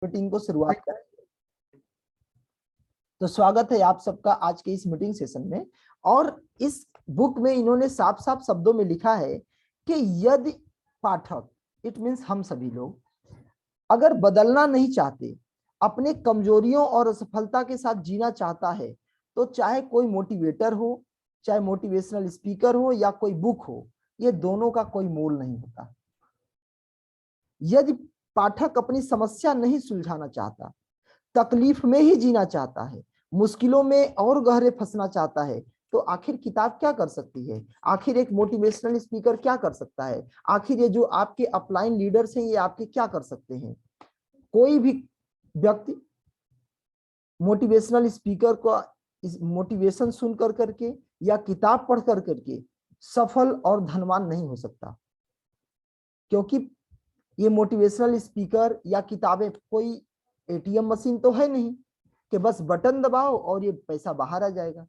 Meeting को शुरुआत करें। तो स्वागत है आप सबका आज के इस मीटिंग सेशन में। और इस बुक में इन्होंने साफ साफ शब्दों में लिखा है कि यदि पाठक, इट मीन्स हम सभी लोग, अगर बदलना नहीं चाहते, अपने कमजोरियों और असफलता के साथ जीना चाहता है, तो चाहे कोई मोटिवेटर हो, चाहे मोटिवेशनल स्पीकर हो या कोई बुक हो, ये दोनों का कोई मोल नहीं होता। यदि पाठक अपनी समस्या नहीं सुलझाना चाहता, तकलीफ में ही जीना चाहता है, मुश्किलों में और गहरे फंसना चाहता है, तो आखिर किताब क्या कर सकती है? आखिर एक मोटिवेशनल स्पीकर क्या कर सकता है? आखिर ये जो आपके अपलाइन लीडर्स हैं, ये आपके क्या कर सकते हैं? कोई भी व्यक्ति मोटिवेशनल स्पीकर को मोटिवेशन सुन कर करके या किताब पढ़ कर करके सफल और धनवान नहीं हो सकता, क्योंकि ये मोटिवेशनल स्पीकर या किताबें कोई एटीएम मशीन तो है नहीं कि बस बटन दबाओ और ये पैसा बाहर आ जाएगा।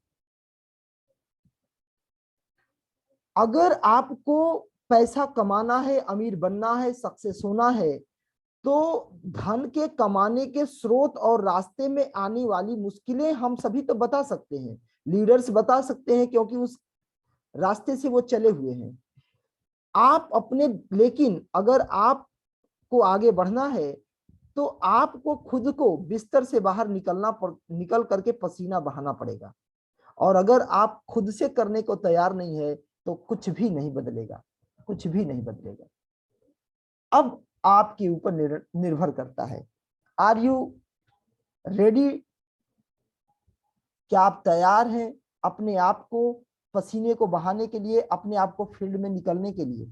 अगर आपको पैसा कमाना है, अमीर बनना है, सक्सेस होना है, तो धन के कमाने के स्रोत और रास्ते में आने वाली मुश्किलें हम सभी तो बता सकते हैं, लीडर्स बता सकते हैं, क्योंकि उस रास्ते से वो चले हुए हैं। आप अपने, लेकिन अगर आपको आगे बढ़ना है तो आपको खुद को बिस्तर से बाहर निकल करके पसीना बहाना पड़ेगा। और अगर आप खुद से करने को तैयार नहीं है तो कुछ भी नहीं बदलेगा, कुछ भी नहीं बदलेगा। अब आपके ऊपर निर्भर करता है, आर यू रेडी? क्या आप तैयार हैं अपने आप को पसीने को बहाने के लिए, अपने आप को फील्ड में निकलने के लिए?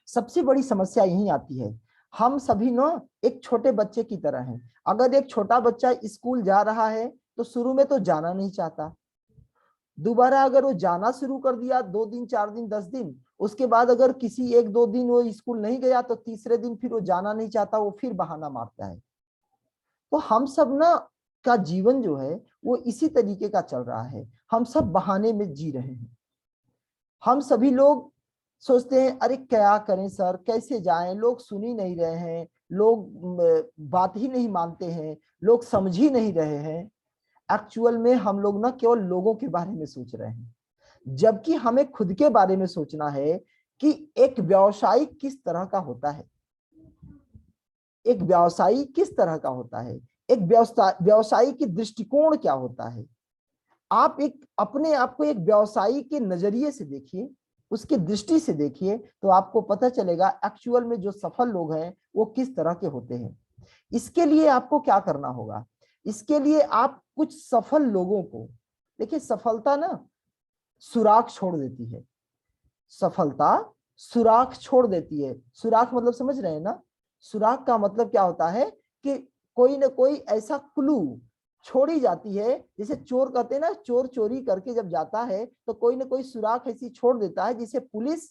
सबसे बड़ी समस्या यही आती है, हम सभी ना एक छोटे बच्चे की तरह हैं। अगर एक छोटा बच्चा स्कूल जा रहा है तो शुरू में तो जाना नहीं चाहता, दोबारा अगर वो जाना शुरू कर दिया 2 दिन 4 दिन 10 दिन, उसके बाद अगर किसी 1-2 दिन वो स्कूल नहीं गया तो तीसरे दिन फिर वो जाना नहीं चाहता, वो फिर बहाना मारता है। तो हम सब ना का जीवन जो है वो इसी तरीके का चल रहा है, हम सब बहाने में जी रहे हैं। हम सभी लोग सोचते हैं अरे क्या करें सर, कैसे जाएं, लोग सुन ही नहीं रहे हैं, लोग बात ही नहीं मानते हैं, लोग समझ ही नहीं रहे हैं। एक्चुअल में हम लोग ना केवल लोगों के बारे में सोच रहे हैं, जबकि हमें खुद के बारे में सोचना है कि एक व्यवसायी किस तरह का होता है, एक व्यवसायी किस तरह का होता है, एक व्यवसायी की दृष्टिकोण क्या होता है। आप एक अपने आप को एक व्यवसायी के नजरिए से देखिए, उसकी दृष्टि से देखिए, तो आपको पता चलेगा एक्चुअल में जो सफल लोग हैं वो किस तरह के होते हैं। इसके लिए आपको क्या करना होगा? इसके लिए आप कुछ सफल लोगों को देखिए। सफलता ना सुराख छोड़ देती है, सफलता सुराख छोड़ देती है। सुराख मतलब समझ रहे हैं ना? सुराख का मतलब क्या होता है कि कोई ना कोई ऐसा क्लू छोड़ी जाती है, जैसे चोर कहते हैं ना, चोर चोरी करके जब जाता है तो कोई ना कोई सुराख ऐसी छोड़ देता है जिसे पुलिस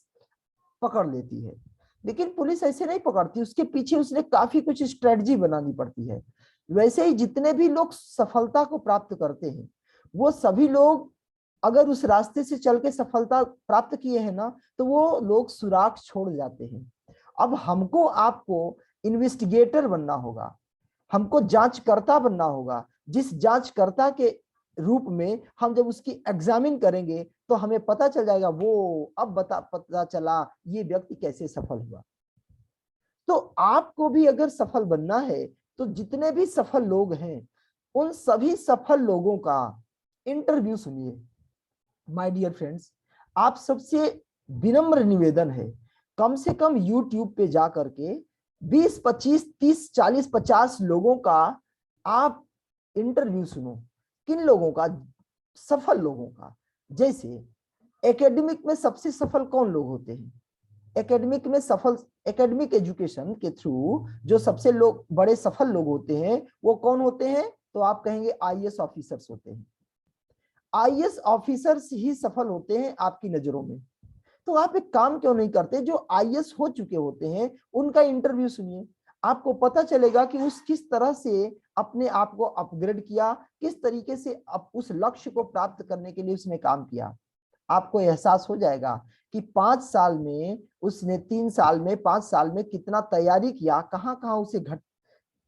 पकड़ लेती है। लेकिन पुलिस ऐसे नहीं पकड़ती, उसके पीछे उसने काफी कुछ स्ट्रेटजी बनानी पड़ती है। वैसे ही जितने भी लोग सफलता को प्राप्त करते हैं, वो सभी लोग अगर उस रास्ते से चल के सफलता प्राप्त किए हैं ना, तो वो लोग सुराख छोड़ जाते हैं। अब हमको आपको इन्वेस्टिगेटर बनना होगा, हमको जांचकर्ता बनना होगा। जिस जांचकर्ता के रूप में हम जब उसकी एग्जामिन करेंगे तो हमें पता चल जाएगा, वो अब पता चला ये व्यक्ति कैसे सफल हुआ। तो आपको भी अगर सफल बनना है तो जितने भी सफल लोग हैं उन सभी सफल लोगों का इंटरव्यू सुनिए। माय डियर फ्रेंड्स, आप सबसे विनम्र निवेदन है, कम से कम यूट्यूब पे जा करके 20, 25, 30, 40, 50 लोगों का आप इंटरव्यू सुनो। किन लोगों का? सफल लोगों का। जैसे एकेडमिक में सबसे सफल कौन लोग होते हैं? एकेडमिक में सफल, एकेडमिक एजुकेशन के थ्रू जो सबसे लोग बड़े सफल लोग होते हैं वो कौन होते हैं? तो आप कहेंगे आईएएस ऑफिसर्स होते हैं। आईएएस ऑफिसर्स ही सफल होते हैं आपकी नजरों में। तो आप एक काम क्यों नहीं करते, जो आईएएस हो चुके होते हैं उनका इंटरव्यू सुनिए। आपको पता चलेगा कि उस किस तरह से अपने आप को अपग्रेड किया, किस तरीके से उस लक्ष्य को प्राप्त करने के लिए उसने काम किया। आपको एहसास हो जाएगा कि 5 साल में उसने 3 साल में 5 साल में कितना तैयारी किया, कहां कहां उसे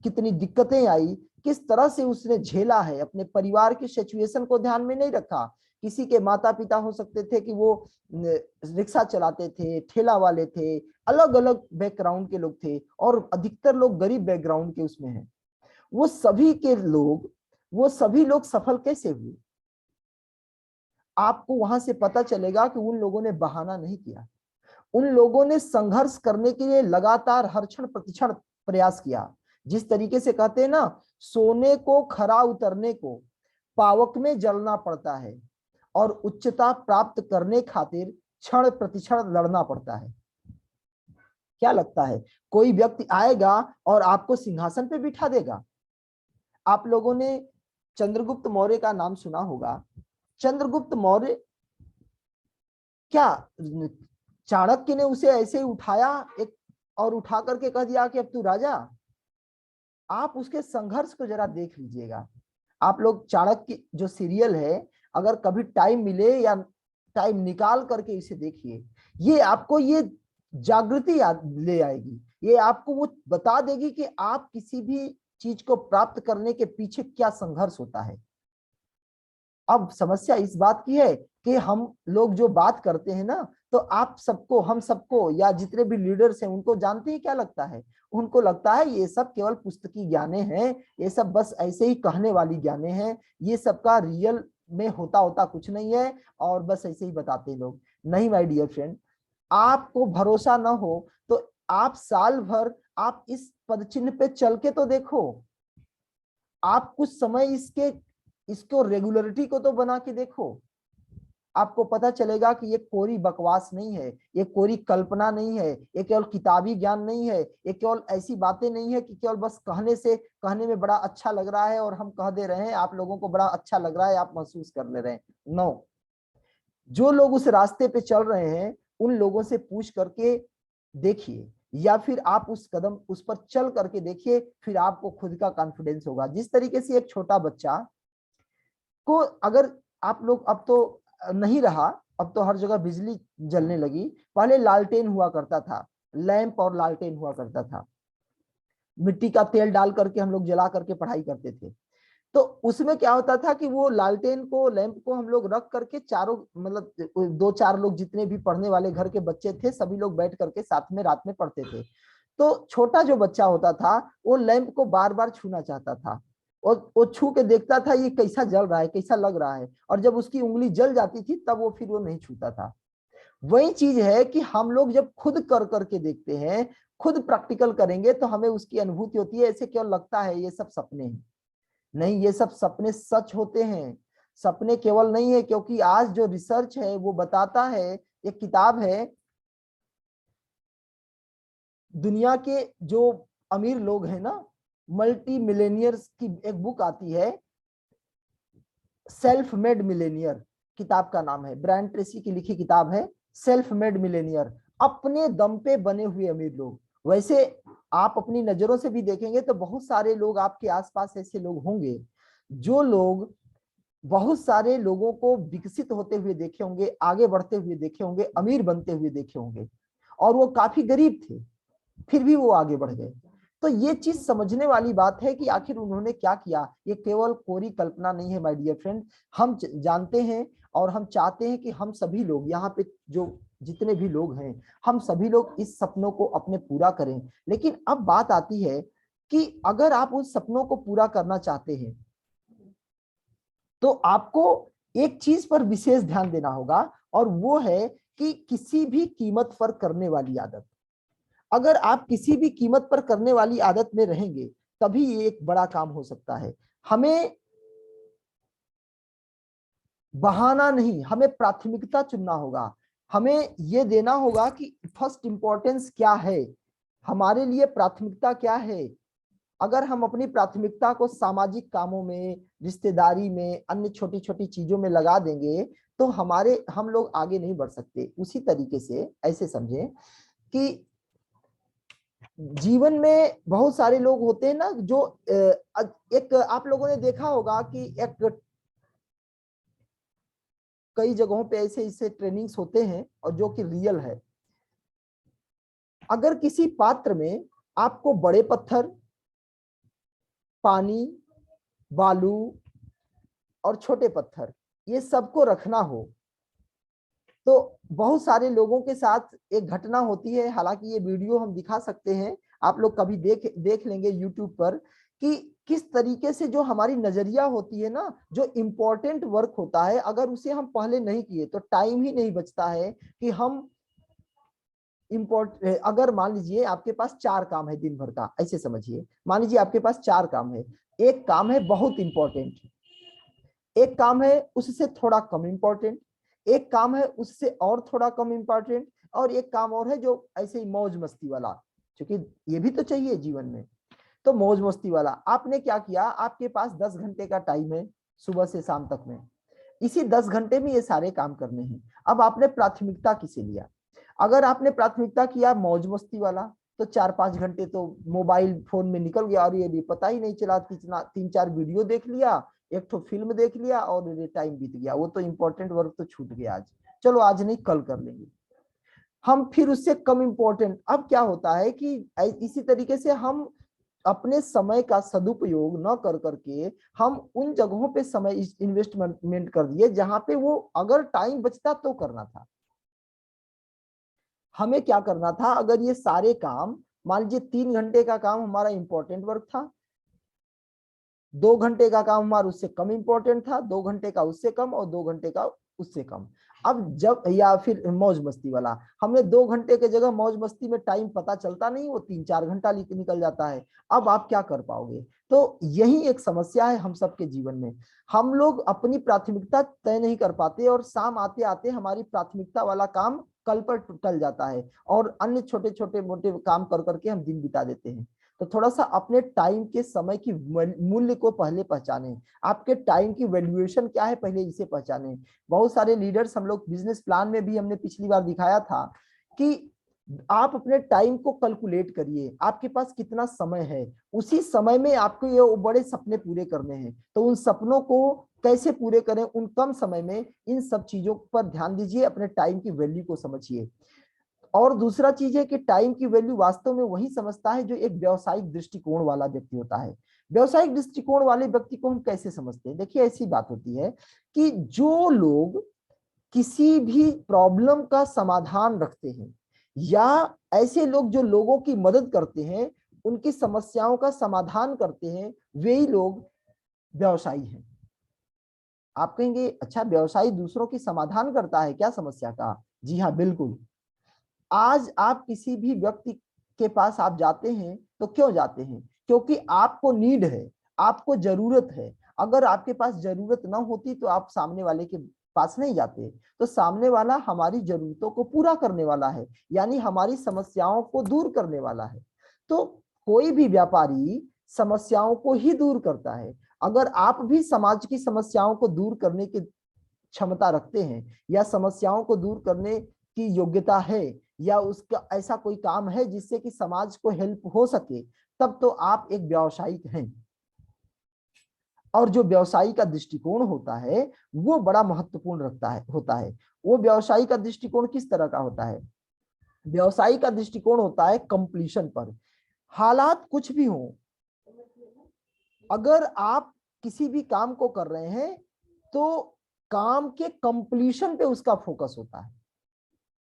कितनी दिक्कतें आई, किस तरह से उसने झेला है, अपने परिवार की सिचुएशन को ध्यान में नहीं रखा। किसी के माता पिता हो सकते थे कि वो रिक्शा चलाते थे, ठेला वाले थे, अलग अलग बैकग्राउंड के लोग थे, और अधिकतर लोग गरीब बैकग्राउंड के उसमें हैं। वो सभी लोग सफल कैसे हुए? आपको वहां से पता चलेगा कि उन लोगों ने बहाना नहीं किया, उन लोगों ने संघर्ष करने के लिए लगातार हर क्षण प्रतिक्षण प्रयास किया। जिस तरीके से कहते हैं ना, सोने को खरा उतरने को पावक में जलना पड़ता है, और उच्चता प्राप्त करने खातिर क्षण प्रतिक्षण लड़ना पड़ता है। क्या लगता है कोई व्यक्ति आएगा और आपको सिंहासन पे बिठा देगा? आप लोगों ने चंद्रगुप्त मौर्य का नाम सुना होगा। चंद्रगुप्त मौर्य, क्या चाणक्य ने उसे ऐसे ही उठाया एक और उठा करके कह दिया कि अब तू राजा? आप उसके संघर्ष को जरा देख लीजिएगा। आप लोग चाणक्य जो सीरियल है, अगर कभी टाइम मिले या टाइम निकाल करके इसे देखिए, ये आपको ये जागृति ले आएगी। ये आपको वो बता देगी कि आप किसी भी चीज को प्राप्त करने के पीछे क्या संघर्ष होता है। अब समस्या इस बात की है कि हम लोग जो बात करते हैं ना, तो आप सबको, हम सबको, या जितने भी लीडर्स हैं उनको जानते हैं क्या लगता है? उनको लगता है ये सब केवल पुस्तकी ज्ञाने हैं, ये सब बस ऐसे ही कहने वाली ज्ञाने हैं, ये सबका रियल में होता कुछ नहीं है, और बस ऐसे ही बताते लोग। नहीं माय डियर फ्रेंड, आपको भरोसा ना हो तो आप साल भर आप इस पदचिन्ह पे चल के तो देखो, आप कुछ समय इसको रेगुलरिटी को तो बना के देखो। आपको पता चलेगा कि ये कोरी बकवास नहीं है, ये कोरी कल्पना नहीं है, ये केवल किताबी ज्ञान नहीं है, ये केवल ऐसी बातें नहीं है कि केवल बस कहने में बड़ा अच्छा लग रहा है और हम कह दे रहे हैं, आप लोगों को बड़ा अच्छा लग रहा है, आप महसूस कर ले रहे हैं। नो, जो लोग उस रास्ते पे चल रहे हैं उन लोगों से पूछ करके देखिए, या फिर आप उस पर चल करके देखिए, फिर आपको खुद का कॉन्फिडेंस होगा। जिस तरीके से एक छोटा बच्चा को, अगर आप लोग, अब तो नहीं रहा, अब तो हर जगह बिजली जलने लगी, पहले लालटेन हुआ करता था, लैंप और लालटेन हुआ करता था, मिट्टी का तेल डाल करके हम लोग जला करके पढ़ाई करते थे। तो उसमें क्या होता था कि वो लालटेन को, लैंप को हम लोग रख करके चारों, मतलब 2-4 लोग जितने भी पढ़ने वाले घर के बच्चे थे, सभी लोग बैठ करके साथ में रात में पढ़ते थे। तो छोटा जो बच्चा होता था वो लैंप को बार बार छूना चाहता था, और वो छू के देखता था ये कैसा जल रहा है, कैसा लग रहा है, और जब उसकी उंगली जल जाती थी तब वो फिर वो नहीं छूता था। वही चीज है कि हम लोग जब खुद कर करके देखते हैं, खुद प्रैक्टिकल करेंगे, तो हमें उसकी अनुभूति होती है। ऐसे क्यों लगता है ये सब सपने हैं? नहीं, ये सब सपने सच होते हैं। सपने केवल नहीं है, क्योंकि आज जो रिसर्च है वो बताता है, एक किताब है, दुनिया के जो अमीर लोग हैं ना, मल्टी मिलेनियर्स की एक बुक आती है, सेल्फ मेड मिलेनियर किताब का नाम है, ब्रायन ट्रेसी की लिखी किताब है, सेल्फ मेड मिलेनियर, अपने दम पे बने हुए अमीर लोग। वैसे आप अपनी नजरों से भी देखेंगे तो बहुत सारे लोग आपके आसपास ऐसे लोग होंगे, जो लोग बहुत सारे लोगों को विकसित होते हुए देखे होंगे, आगे बढ़ते हुए देखे होंगे, अमीर बनते हुए देखे होंगे, और वो काफी गरीब थे, फिर भी वो आगे बढ़ गए। तो ये चीज समझने वाली बात है कि आखिर उन्होंने क्या किया। ये केवल कोरी कल्पना नहीं है माय डियर फ्रेंड, हम जानते हैं और हम चाहते हैं कि हम सभी लोग यहाँ पे जो जितने भी लोग हैं, हम सभी लोग इस सपनों को अपने पूरा करें। लेकिन अब बात आती है कि अगर आप उन सपनों को पूरा करना चाहते हैं तो आपको एक चीज पर विशेष ध्यान देना होगा, और वो है कि किसी भी कीमत पर करने वाली आदत। अगर आप किसी भी कीमत पर करने वाली आदत में रहेंगे, तभी ये एक बड़ा काम हो सकता है। हमें बहाना नहीं, हमें प्राथमिकता चुनना होगा। हमें ये देना होगा कि फर्स्ट इंपॉर्टेंस क्या है, हमारे लिए प्राथमिकता क्या है। अगर हम अपनी प्राथमिकता को सामाजिक कामों में, रिश्तेदारी में, अन्य छोटी छोटी चीजों में लगा देंगे, तो हम लोग आगे नहीं बढ़ सकते। उसी तरीके से ऐसे समझें कि जीवन में बहुत सारे लोग होते हैं ना, जो एक आप लोगों ने देखा होगा कि एक कई जगहों पे ऐसे ऐसे ट्रेनिंग्स होते हैं और जो कि रियल है। अगर किसी पात्र में आपको बड़े पत्थर, पानी, बालू और छोटे पत्थर, ये सबको रखना हो तो बहुत सारे लोगों के साथ एक घटना होती है। हालांकि ये वीडियो हम दिखा सकते हैं, आप लोग कभी देख लेंगे यूट्यूब पर कि किस तरीके से जो हमारी नजरिया होती है ना, जो इम्पोर्टेंट वर्क होता है, अगर उसे हम पहले नहीं किए तो टाइम ही नहीं बचता है कि हम अगर मान लीजिए आपके पास 4 काम है दिन भर का, ऐसे समझिए, मान लीजिए आपके पास 4 काम है। एक काम है बहुत इंपॉर्टेंट, एक काम है उससे थोड़ा कम इंपॉर्टेंट, एक काम है उससे और थोड़ा कम इंपॉर्टेंट, और एक काम और है जो ऐसे ही मौज मस्ती वाला, क्योंकि ये भी तो चाहिए जीवन में। तो मौज मस्ती वाला आपने क्या किया, आपके पास 10 घंटे का टाइम है सुबह से शाम तक में, इसी 10 घंटे में ये सारे काम करने हैं। अब आपने प्राथमिकता किसे लिया? अगर आपने प्राथमिकता किया मौज मस्ती वाला, तो 4-5 घंटे तो मोबाइल फोन में निकल गया और ये पता ही नहीं चला, कितना 3-4 वीडियो देख लिया, एक तो फिल्म देख लिया और ये टाइम बीत गया। वो तो इंपॉर्टेंट वर्क तो छूट गया आज, चलो आज नहीं कल कर लेंगे हम, फिर उससे कम इंपॉर्टेंट। अब क्या होता है कि इसी तरीके से हम अपने समय का सदुपयोग न कर करके हम उन जगहों पे समय इन्वेस्टमेंट कर दिए जहां पे वो अगर टाइम बचता तो करना था। हमें क्या करना था, अगर ये सारे काम, मान लीजिए 3 घंटे का काम हमारा इंपॉर्टेंट वर्क था, 2 घंटे का काम हमारा उससे कम इंपॉर्टेंट था, 2 घंटे का उससे कम, और 2 घंटे का उससे कम। अब जब, या फिर मौज मस्ती वाला, हमने 2 घंटे के जगह मौज मस्ती में टाइम पता चलता नहीं, वो 3-4 घंटा निकल जाता है। अब आप क्या कर पाओगे? तो यही एक समस्या है हम सबके जीवन में, हम लोग अपनी प्राथमिकता तय नहीं कर पाते और शाम आते आते हमारी प्राथमिकता वाला काम कल पर टल जाता है और अन्य छोटे छोटे मोटे काम कर करके हम दिन बिता देते हैं। तो थोड़ा सा अपने टाइम के समय की मूल्य को पहले पहचाने, आपके टाइम की वैल्यूएशन क्या है पहले इसे पहचाने। बहुत सारे लीडर्स, हम लोग बिजनेस प्लान में भी हमने पिछली बार दिखाया था कि आप अपने टाइम को कैलकुलेट करिए, आपके पास कितना समय है, उसी समय में आपको ये बड़े सपने पूरे करने हैं, तो उन सपनों को कैसे पूरे करें उन कम समय में, इन सब चीजों पर ध्यान दीजिए, अपने टाइम की वैल्यू को समझिए। और दूसरा चीज है कि टाइम की वैल्यू वास्तव में वही समझता है जो एक व्यावसायिक दृष्टिकोण वाला व्यक्ति होता है। व्यावसायिक दृष्टिकोण वाले व्यक्ति को हम कैसे समझते हैं? देखिए ऐसी बात होती है कि जो लोग किसी भी प्रॉब्लम का समाधान रखते हैं, या ऐसे लोग जो लोगों की मदद करते हैं, उनकी समस्याओं का समाधान करते हैं, वे ही लोग व्यवसायी हैं। आप कहेंगे अच्छा व्यवसायी दूसरों की समाधान करता है क्या समस्या का? जी हाँ बिल्कुल। आज आप किसी भी व्यक्ति के पास आप जाते हैं तो क्यों जाते हैं? क्योंकि आपको नीड है, आपको जरूरत है। अगर आपके पास जरूरत ना होती तो आप सामने वाले के पास नहीं जाते। तो सामने वाला हमारी जरूरतों को पूरा करने वाला है, यानी हमारी समस्याओं को दूर करने वाला है। तो कोई भी व्यापारी समस्याओं को ही दूर करता है। अगर आप भी समाज की समस्याओं को दूर करने की क्षमता रखते हैं, या समस्याओं को दूर करने की योग्यता है, या उसका ऐसा कोई काम है जिससे कि समाज को हेल्प हो सके, तब तो आप एक व्यावसायिक हैं। और जो व्यवसायी का दृष्टिकोण होता है वो बड़ा महत्वपूर्ण होता है। वो व्यवसायी का दृष्टिकोण किस तरह का होता है? व्यवसायी का दृष्टिकोण होता है कंप्लीशन पर। हालात कुछ भी हो, अगर आप किसी भी काम को कर रहे हैं तो काम के कंप्लीशन पे उसका फोकस होता है,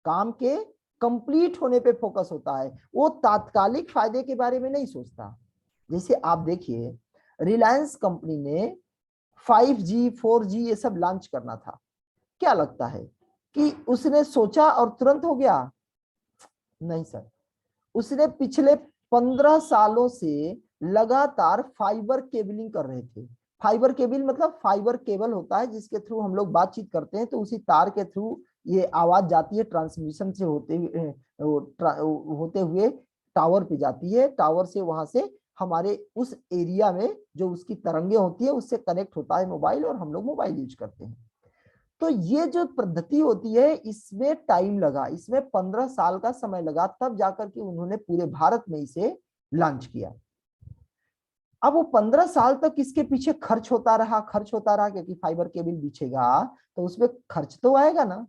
काम के कंप्लीट होने पे फोकस होता है, वो तात्कालिक फायदे के बारे में नहीं सोचता। जैसे आप देखिए, रिलायंस कंपनी ने 5G 4G ये सब लॉन्च करना था, क्या लगता है कि उसने सोचा और तुरंत हो गया? नहीं सर, उसने पिछले 15 सालों से लगातार फाइबर केबलिंग कर रहे थे। फाइबर केबल मतलब फाइबर केबल होता है जिसके थ्रू हम लोग बातचीत करते हैं, तो उसी तार के थ्रू ये आवाज जाती है, ट्रांसमिशन से होते हुए टावर पे जाती है, टावर से वहां से हमारे उस एरिया में जो उसकी तरंगे होती है उससे कनेक्ट होता है मोबाइल, और हम लोग मोबाइल यूज करते हैं। तो ये जो पद्धति होती है इसमें टाइम लगा, इसमें 15 साल का समय लगा, तब जाकर के उन्होंने पूरे भारत में इसे लॉन्च किया। अब वो 15 साल तक इसके पीछे खर्च होता रहा, क्योंकि फाइबर केबल बिछेगा तो उसमें खर्च तो आएगा ना।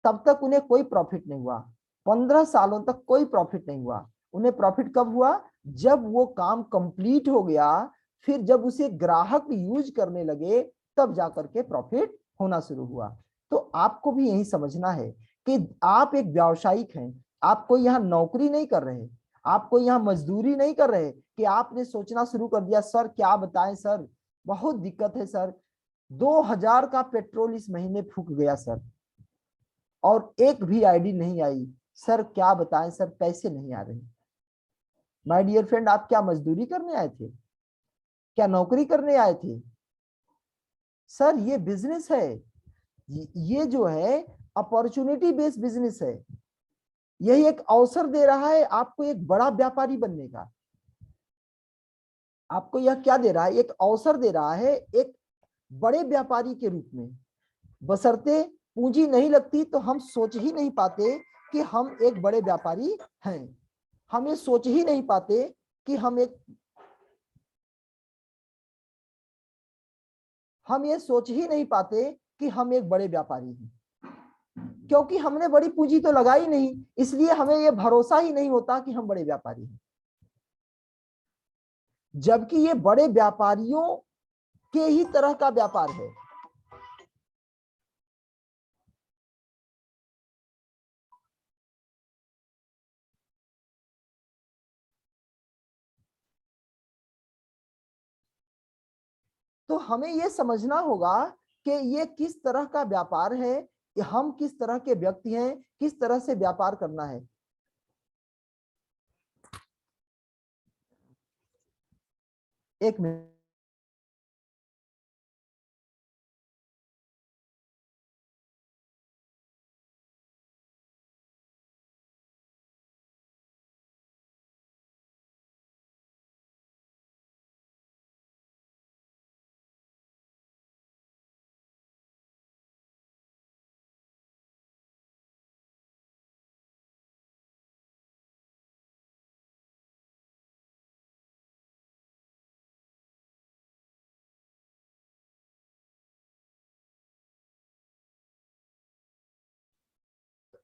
तब तक उन्हें कोई प्रॉफिट नहीं हुआ, 15 सालों तक कोई प्रॉफिट नहीं हुआ। उन्हें प्रॉफिट कब हुआ? जब वो काम कंप्लीट हो गया, फिर जब उसे ग्राहक यूज करने लगे, तब जाकर के प्रॉफिट होना शुरू हुआ। तो आपको भी यही समझना है कि आप एक व्यावसायिक हैं, आप कोई यहाँ नौकरी नहीं कर रहे, आप कोई यहाँ मजदूरी नहीं कर रहे कि आपने सोचना शुरू कर दिया सर क्या बताएं सर, बहुत दिक्कत है सर, 2000 का पेट्रोल इस महीने फूक गया सर, और एक भी आईडी नहीं आई सर, क्या बताएं सर, पैसे नहीं आ रहे। माय डियर फ्रेंड, आप क्या मजदूरी करने आए थे, क्या नौकरी करने आए थे? सर ये बिजनेस है, ये जो है अपॉर्चुनिटी बेस्ड बिजनेस है। यही एक अवसर दे रहा है आपको एक बड़ा व्यापारी बनने का। आपको यह क्या दे रहा है, एक अवसर दे रहा है एक बड़े व्यापारी के रूप में। बशर्ते पूंजी नहीं लगती तो हम सोच ही नहीं पाते कि हम एक बड़े व्यापारी हैं। हम ये सोच ही नहीं पाते कि हम ये सोच ही नहीं पाते कि हम एक बड़े व्यापारी हैं, क्योंकि हमने बड़ी पूंजी तो लगाई नहीं, इसलिए हमें यह भरोसा ही नहीं होता कि हम बड़े व्यापारी हैं। जबकि ये बड़े व्यापारियों के ही तरह का व्यापार है। तो हमें यह समझना होगा कि ये किस तरह का व्यापार है, हम किस तरह के व्यक्ति हैं, किस तरह से व्यापार करना है। एक मिनट।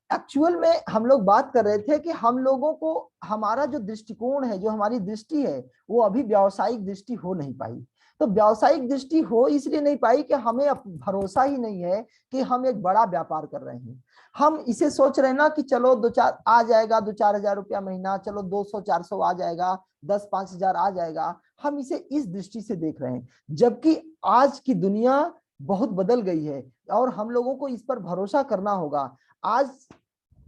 एक्चुअल में हम लोग बात कर रहे थे कि हम लोगों को हमारा जो दृष्टिकोण है, जो हमारी दृष्टि है, वो अभी व्यावसायिक दृष्टि हो नहीं पाई। तो व्यावसायिक दृष्टि हो इसलिए नहीं पाई कि हमें भरोसा ही नहीं है कि हम एक बड़ा व्यापार कर रहे हैं। हम इसे सोच रहे हैं ना कि चलो 2-4 आ जाएगा, 2-4 हजार रुपया महीना, चलो 200-400 आ जाएगा, 10-5 हजार आ जाएगा। हम इसे इस दृष्टि से देख रहे हैं, जबकि आज की दुनिया बहुत बदल गई है और हम लोगों को इस पर भरोसा करना होगा। आज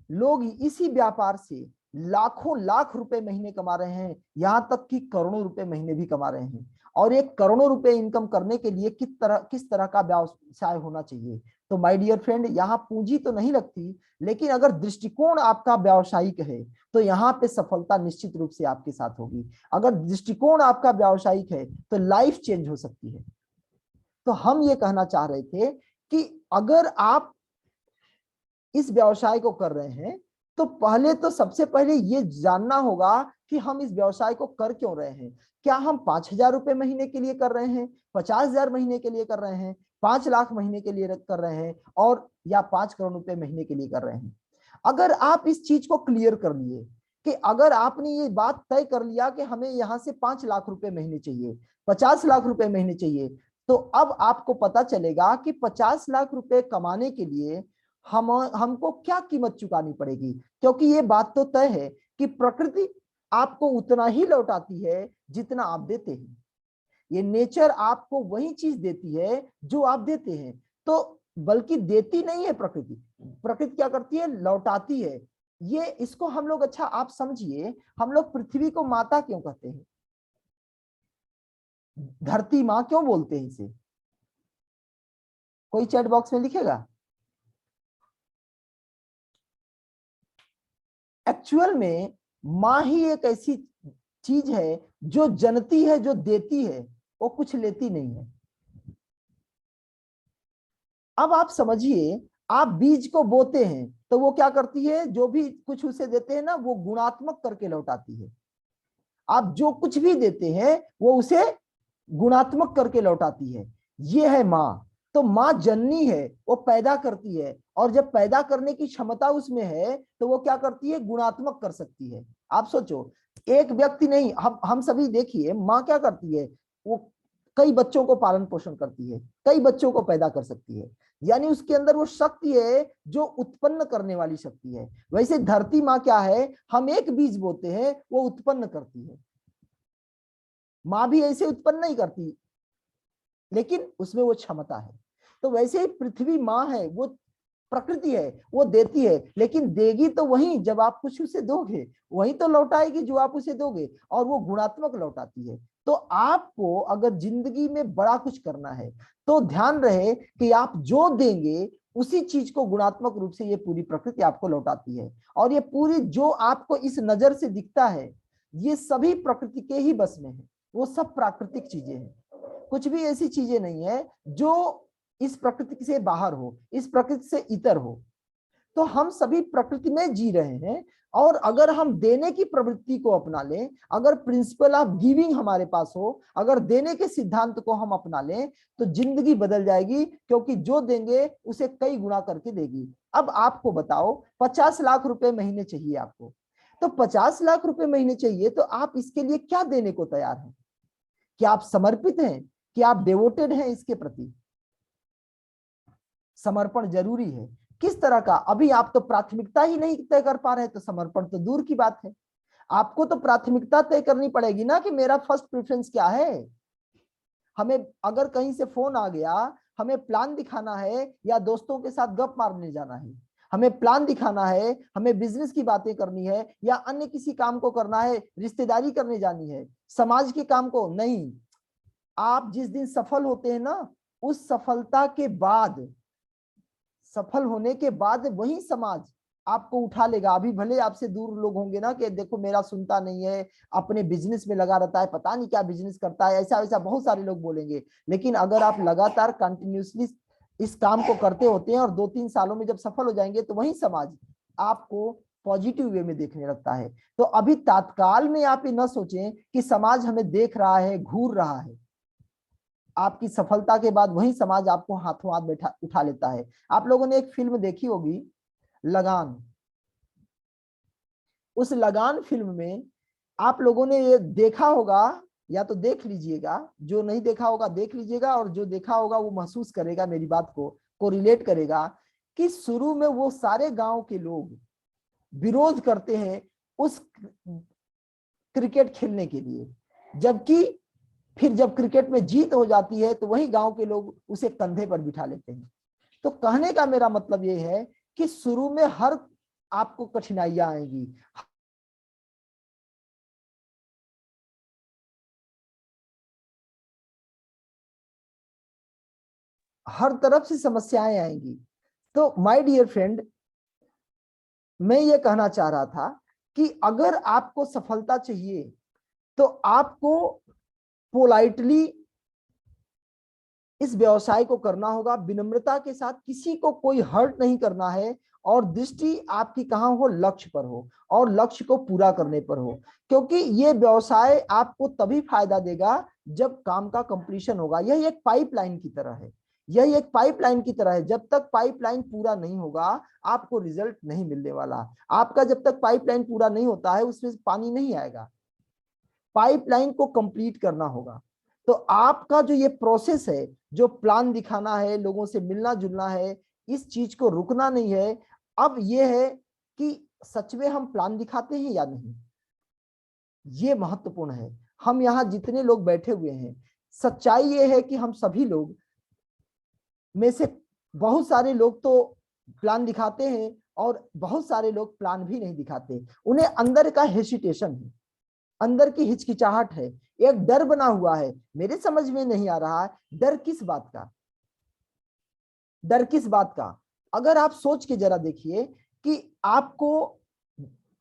लोग इसी व्यापार से लाखों लाख रुपए महीने कमा रहे हैं, यहां तक कि करोड़ों रुपए महीने भी कमा रहे हैं। और एक करोड़ों रुपए इनकम करने के लिए किस तरह का व्यवसाय होना चाहिए। तो माय डियर फ्रेंड, यहाँ पूंजी तो नहीं लगती, लेकिन अगर दृष्टिकोण आपका व्यावसायिक है तो यहाँ पे सफलता निश्चित रूप से आपके साथ होगी। अगर दृष्टिकोण आपका व्यावसायिक है तो लाइफ चेंज हो सकती है। तो हम ये कहना चाह रहे थे कि अगर आप इस व्यवसाय को कर रहे हैं तो पहले तो सबसे पहले ये जानना होगा कि हम इस व्यवसाय को कर क्यों रहे हैं। क्या हम 5,000 रुपए महीने के लिए कर रहे हैं, 50,000 महीने के लिए कर रहे हैं, 5 लाख महीने के लिए कर रहे हैं, और या 5 करोड़ रुपए महीने के लिए कर रहे हैं। अगर आप इस चीज को क्लियर कर लिए कि अगर आपने ये बात तय कर लिया कि हमें यहाँ से 5 लाख रुपए महीने चाहिए, 50 लाख रुपए महीने चाहिए, तो अब आपको पता चलेगा कि 50 लाख रुपए कमाने के लिए हमको क्या कीमत चुकानी पड़ेगी। क्योंकि ये बात तो तय है कि प्रकृति आपको उतना ही लौटाती है जितना आप देते हैं। ये नेचर आपको वही चीज देती है जो आप देते हैं। तो बल्कि देती नहीं है प्रकृति, प्रकृति क्या करती है, लौटाती है। ये इसको हम लोग, अच्छा आप समझिए, हम लोग पृथ्वी को माता क्यों कहते हैं, धरती माँ क्यों बोलते हैं इसे? कोई चैट बॉक्स में लिखेगा। एक्चुअल में माँ ही एक ऐसी चीज है जो जनती है, जो देती है, वो कुछ लेती नहीं है। अब आप समझिए, आप बीज को बोते हैं तो वो क्या करती है, जो भी कुछ उसे देते हैं ना, वो गुणात्मक करके लौटाती है। आप जो कुछ भी देते हैं वो उसे गुणात्मक करके लौटाती है। ये है माँ। तो माँ जननी है, वो पैदा करती है, और जब पैदा करने की क्षमता उसमें है तो वो क्या करती है, गुणात्मक कर सकती है। आप सोचो, एक व्यक्ति नहीं, हम सभी देखिए, माँ क्या करती है, वो कई बच्चों को पालन पोषण करती है, कई बच्चों को पैदा कर सकती है, यानी उसके अंदर वो शक्ति है जो उत्पन्न करने वाली शक्ति है। वैसे धरती माँ क्या है, हम एक बीज बोते हैं, वो उत्पन्न करती है। माँ भी ऐसे उत्पन्न नहीं करती, लेकिन उसमें वो क्षमता है। तो वैसे ही पृथ्वी माँ है, वो प्रकृति है, वो देती है, लेकिन देगी तो वही जब आप कुछ उसे दोगे, वही तो लौटाएगी जो आप उसे दोगे, और वो गुणात्मक लौटाती है। तो आपको अगर जिंदगी में बड़ा कुछ करना है तो ध्यान रहे कि आप जो देंगे उसी चीज को गुणात्मक रूप से ये पूरी प्रकृति आपको लौटाती है। और ये पूरी जो आपको इस नजर से दिखता है, ये सभी प्रकृति के ही बस में है, वो सब प्राकृतिक चीजें हैं। कुछ भी ऐसी चीजें नहीं है जो इस प्रकृति से बाहर हो, इस प्रकृति से इतर हो। तो हम सभी प्रकृति में जी रहे हैं, और अगर हम देने की प्रवृत्ति को अपना लें, अगर प्रिंसिपल ऑफ गिविंग हमारे पास हो, अगर देने के सिद्धांत को हम अपना लें, तो जिंदगी बदल जाएगी, क्योंकि जो देंगे उसे कई गुना करके देगी। अब आपको बताओ, 50 लाख रुपए महीने चाहिए आपको, तो 50 लाख रुपए महीने चाहिए, तो आप इसके लिए क्या देने को तैयार हैं? क्या आप समर्पित हैं? क्या आप डिवोटेड हैं इसके प्रति? समर्पण जरूरी है। किस तरह का? अभी आप तो प्राथमिकता ही नहीं तय कर पा रहे, तो समर्पण तो दूर की बात है। आपको तो प्राथमिकता तय करनी पड़ेगी ना कि मेरा फर्स्ट प्रेफरेंस क्या है। हमें अगर कहीं से फोन आ गया, हमें प्लान दिखाना है या दोस्तों के साथ गप मारने जाना है, हमें प्लान दिखाना है, हमें बिजनेस की बातें करनी है या अन्य किसी काम को करना है, रिश्तेदारी करने जानी है, समाज के काम को नहीं। आप जिस दिन सफल होते हैं ना, उस सफलता के बाद, सफल होने के बाद वही समाज आपको उठा लेगा। अभी भले आपसे दूर लोग होंगे ना कि देखो मेरा सुनता नहीं है, अपने बिजनेस में लगा रहता है, पता नहीं क्या बिजनेस करता है, ऐसा वैसा बहुत सारे लोग बोलेंगे। लेकिन अगर आप लगातार कंटिन्यूसली इस काम को करते होते हैं और 2-3 सालों में जब सफल हो जाएंगे, तो वही समाज आपको पॉजिटिव वे में देखने लगता है। तो अभी तात्काल में आप ये न सोचें कि समाज हमें देख रहा है, घूर रहा है। आपकी सफलता के बाद वही समाज आपको हाथों हाथ बैठा उठा लेता है। आप लोगों ने एक फिल्म देखी होगी, लगान। उस लगान फिल्म में आप लोगों ने ये देखा होगा, या तो देख लीजिएगा, जो नहीं देखा होगा देख लीजिएगा, और जो देखा होगा वो महसूस करेगा, मेरी बात को रिलेट करेगा, कि शुरू में वो सारे गांव के लोग विरोध करते हैं उस क्रिकेट खेलने के लिए, जबकि फिर जब क्रिकेट में जीत हो जाती है तो वही गांव के लोग उसे कंधे पर बिठा लेते हैं। तो कहने का मेरा मतलब ये है कि शुरू में हर आपको कठिनाइयां आएंगी, हर तरफ से समस्याएं आएंगी। तो माय डियर फ्रेंड, मैं ये कहना चाह रहा था कि अगर आपको सफलता चाहिए तो आपको पोलाइटली इस व्यवसाय को करना होगा, विनम्रता के साथ, किसी को कोई हर्ट नहीं करना है, और दृष्टि आपकी कहां हो? लक्ष्य पर हो, और लक्ष्य को पूरा करने पर हो। क्योंकि ये व्यवसाय आपको तभी फायदा देगा जब काम का कंप्लीशन होगा। यह एक पाइपलाइन की तरह है, यह एक पाइपलाइन की तरह है। जब तक पाइपलाइन पूरा नहीं होगा आपको रिजल्ट नहीं मिलने वाला। आपका जब तक पाइपलाइन पूरा नहीं होता है उसमें पानी नहीं आएगा। पाइपलाइन को कंप्लीट करना होगा। तो आपका जो ये प्रोसेस है, जो प्लान दिखाना है, लोगों से मिलना जुलना है, इस चीज को रुकना नहीं है। अब ये है कि सच में हम प्लान दिखाते हैं या नहीं, ये महत्वपूर्ण है। हम यहाँ जितने लोग बैठे हुए हैं, सच्चाई ये है कि हम सभी लोग में से बहुत सारे लोग तो प्लान दिखाते हैं, और बहुत सारे लोग प्लान भी नहीं दिखाते। उन्हें अंदर का हेसिटेशन है, अंदर की हिचकिचाहट है, एक डर बना हुआ है। मेरे समझ में नहीं आ रहा है, डर किस बात का? डर किस बात का? अगर आप सोच के जरा देखिए कि आपको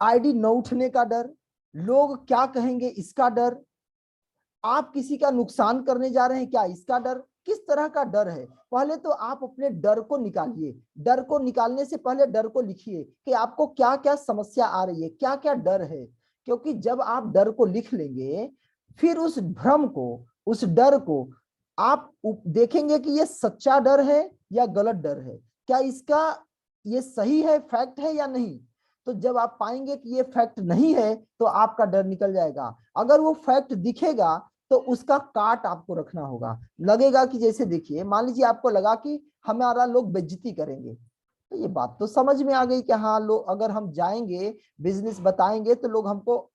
आईडी न उठने का डर, लोग क्या कहेंगे इसका डर, आप किसी का नुकसान करने जा रहे हैं क्या इसका डर, किस तरह का डर है? पहले तो आप अपने डर को निकालिए। डर को निकालने से पहले डर को लिखिए कि आपको क्या क्या समस्या आ रही है, क्या क्या डर है। क्योंकि जब आप डर को लिख लेंगे, फिर उस भ्रम को, उस डर को आप देखेंगे कि ये सच्चा डर है या गलत डर है, क्या इसका ये सही है, फैक्ट है या नहीं। तो जब आप पाएंगे कि ये फैक्ट नहीं है तो आपका डर निकल जाएगा। अगर वो फैक्ट दिखेगा तो उसका काट आपको रखना होगा। लगेगा कि जैसे देखिए, मान लीजिए आपको लगा कि हमारा लोग बेइज्जती करेंगे, तो ये बात तो समझ में आ गई कि हाँ, लोग अगर हम जाएंगे बिजनेस बताएंगे तो लोग हमको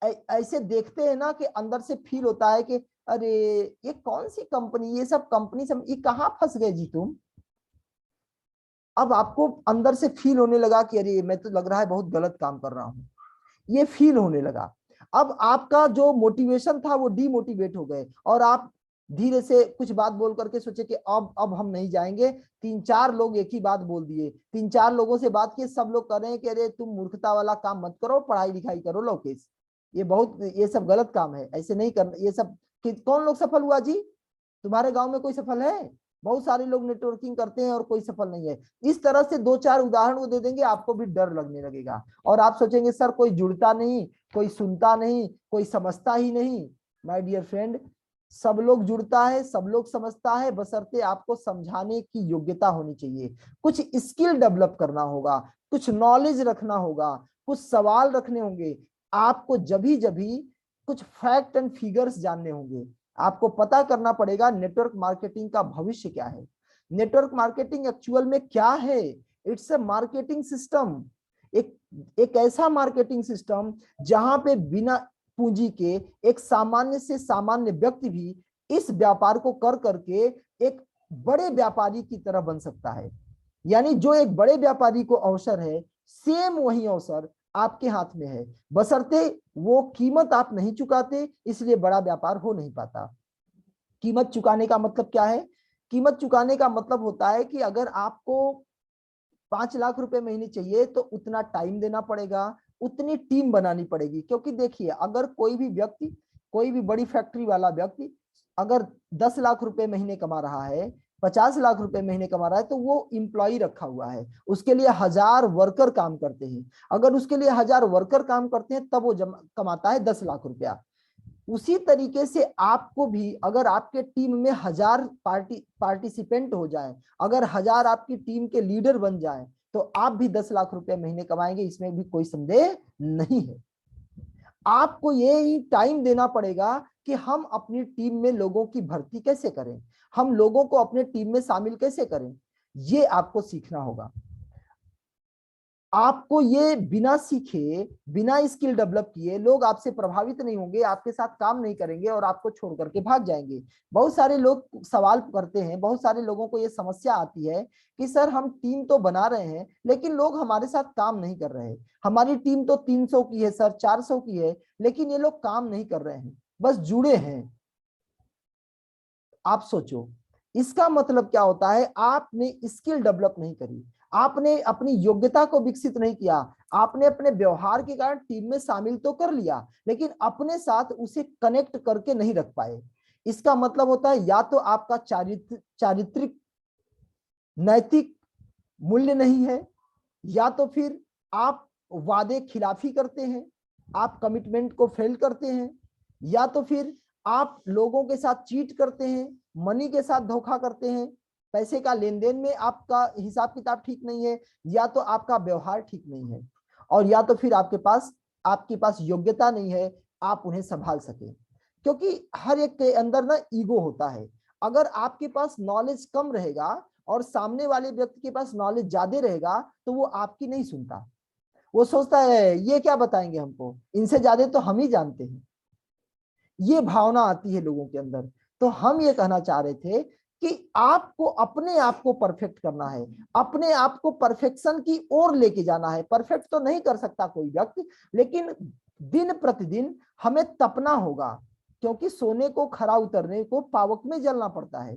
ऐसे देखते हैं ना कि अंदर से फील होता है कि अरे ये कौन सी कंपनी, ये सब कंपनी सब ये कहाँ फंस गए जी तुम। अब आपको अंदर से फील होने लगा कि अरे मैं तो लग रहा है बहुत गलत काम कर रहा हूं, ये फील होने लगा। अब आपका जो मोटिवेशन था वो डीमोटिवेट हो गए और आप धीरे से कुछ बात बोल करके सोचे कि अब हम नहीं जाएंगे। तीन चार लोग एक ही बात बोल दिए, तीन चार लोगों से बात की, सब लोग कर रहे हैं कि अरे तुम मूर्खता वाला काम मत करो, पढ़ाई लिखाई करो लोकेश, ये सब गलत काम है, ऐसे नहीं करना ये सब। कौन लोग सफल हुआ जी? तुम्हारे गांव में कोई सफल है? बहुत सारे लोग नेटवर्किंग करते हैं और कोई सफल नहीं है। इस तरह से दो चार उदाहरण वो दे देंगे, आपको भी डर लगने लगेगा और आप सोचेंगे सर कोई जुड़ता नहीं, कोई सुनता नहीं, कोई समझता ही नहीं। माय डियर फ्रेंड, सब लोग जुड़ता है, सब लोग समझता है, बशर्ते आपको समझाने की योग्यता होनी चाहिए। कुछ स्किल डेवलप करना होगा, कुछ नॉलेज रखना होगा, कुछ सवाल रखने होंगे आपको, जभी जभी कुछ फैक्ट एंड फिगर्स जानने होंगे। आपको पता करना पड़ेगा नेटवर्क मार्केटिंग का भविष्य क्या है। नेटवर्क मार्केटिंग एक्चुअल में क्या है? इट्स अ मार्केटिंग सिस्टम, एक एक ऐसा मार्केटिंग सिस्टम जहां पे बिना पूंजी के एक सामान्य से सामान्य व्यक्ति भी इस व्यापार को कर करके एक बड़े व्यापारी की तरह बन सकता है। यानी जो एक बड़े व्यापारी को अवसर है, सेम वही अवसर आपके हाथ में है, बशर्ते वो कीमत आप नहीं चुकाते, इसलिए बड़ा व्यापार हो नहीं पाता। कीमत चुकाने का मतलब क्या है? कीमत चुकाने का मतलब होता है कि अगर आपको 5 लाख रुपए महीने चाहिए तो उतना टाइम देना पड़ेगा, उतनी टीम बनानी पड़ेगी। क्योंकि देखिए, अगर कोई भी व्यक्ति, कोई भी बड़ी फैक्ट्री वाला व्यक्ति अगर 10 लाख रुपए महीने कमा रहा है, 50 लाख रुपए महीने कमा रहा है, तो वो इंप्लॉई रखा हुआ है, उसके लिए 1000 वर्कर काम करते हैं। अगर उसके लिए 1000 वर्कर काम करते हैं तब वो कमाता है 10 लाख रुपया। उसी तरीके से आपको भी, अगर आपके टीम में 1000 पार्टिसिपेंट हो जाए, अगर 1000 आपकी टीम के लीडर बन जाए, तो आप भी 10 लाख रुपए महीने कमाएंगे, इसमें भी कोई संदेह नहीं है। आपको ये ही टाइम देना पड़ेगा कि हम अपनी टीम में लोगों की भर्ती कैसे करें, हम लोगों को अपने टीम में शामिल कैसे करें, ये आपको सीखना होगा। आपको ये बिना सीखे, बिना स्किल डेवलप किए लोग आपसे प्रभावित नहीं होंगे, आपके साथ काम नहीं करेंगे और आपको छोड़ करके भाग जाएंगे। बहुत सारे लोग सवाल करते हैं, बहुत सारे लोगों को ये समस्या आती है कि सर हम टीम तो बना रहे हैं लेकिन लोग हमारे साथ काम नहीं कर रहे। हमारी टीम तो 300 की है सर, 400 की है, लेकिन ये लोग काम नहीं कर रहे हैं, बस जुड़े हैं। आप सोचो, इसका मतलब क्या होता है? आपने स्किल डेवलप नहीं करी, आपने अपनी योग्यता को विकसित नहीं किया, आपने अपने व्यवहार के कारण टीम में शामिल तो कर लिया लेकिन अपने साथ उसे कनेक्ट करके नहीं रख पाए। इसका मतलब होता है या तो आपका चारित्रिक नैतिक मूल्य नहीं है, या तो फिर आप वादे खिलाफी करते हैं, आप कमिटमेंट को फेल करते हैं, या तो फिर आप लोगों के साथ चीट करते हैं, मनी के साथ धोखा करते हैं, पैसे का लेन देन में आपका हिसाब किताब ठीक नहीं है, या तो आपका व्यवहार ठीक नहीं है, और या तो फिर आपके पास योग्यता नहीं है आप उन्हें संभाल सके। क्योंकि हर एक के अंदर ना ईगो होता है। अगर आपके पास नॉलेज कम रहेगा और सामने वाले व्यक्ति के पास नॉलेज ज्यादा रहेगा तो वो आपकी नहीं सुनता, वो सोचता है ये क्या बताएंगे हमको, इनसे ज्यादा तो हम ही जानते हैं। ये भावना आती है लोगों के अंदर। तो हम ये कहना चाह रहे थे कि आपको अपने आप को परफेक्ट करना है, अपने आप को परफेक्शन की ओर लेके जाना है। परफेक्ट तो नहीं कर सकता कोई व्यक्ति, लेकिन दिन प्रतिदिन हमें तपना होगा, क्योंकि सोने को खरा उतरने को पावक में जलना पड़ता है।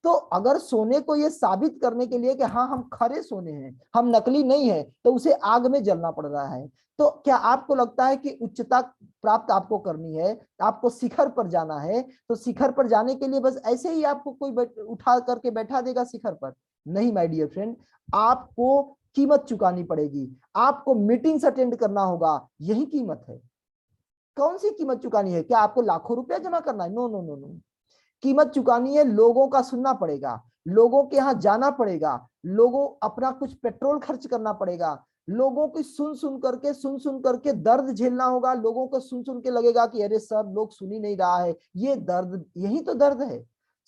तो अगर सोने को ये साबित करने के लिए कि हाँ हम खरे सोने हैं, हम नकली नहीं है, तो उसे आग में जलना पड़ रहा है। तो क्या आपको लगता है कि उच्चता प्राप्त आपको करनी है, आपको शिखर पर जाना है, तो शिखर पर जाने के लिए बस ऐसे ही आपको कोई उठा करके बैठा देगा शिखर पर? नहीं माय डियर फ्रेंड, आपको कीमत चुकानी पड़ेगी, आपको मीटिंग्स अटेंड करना होगा, यही कीमत है। कौन सी कीमत चुकानी है? क्या आपको लाखों रुपया जमा करना है? No no no no. कीमत चुकानी है, लोगों का सुनना पड़ेगा, लोगों के यहाँ जाना पड़ेगा, लोगों अपना कुछ पेट्रोल खर्च करना पड़ेगा, लोगों की सुन सुन करके दर्द झेलना होगा। लोगों को सुन सुन के लगेगा कि अरे सर लोग सुन ही नहीं रहा है, ये दर्द, यही तो दर्द है।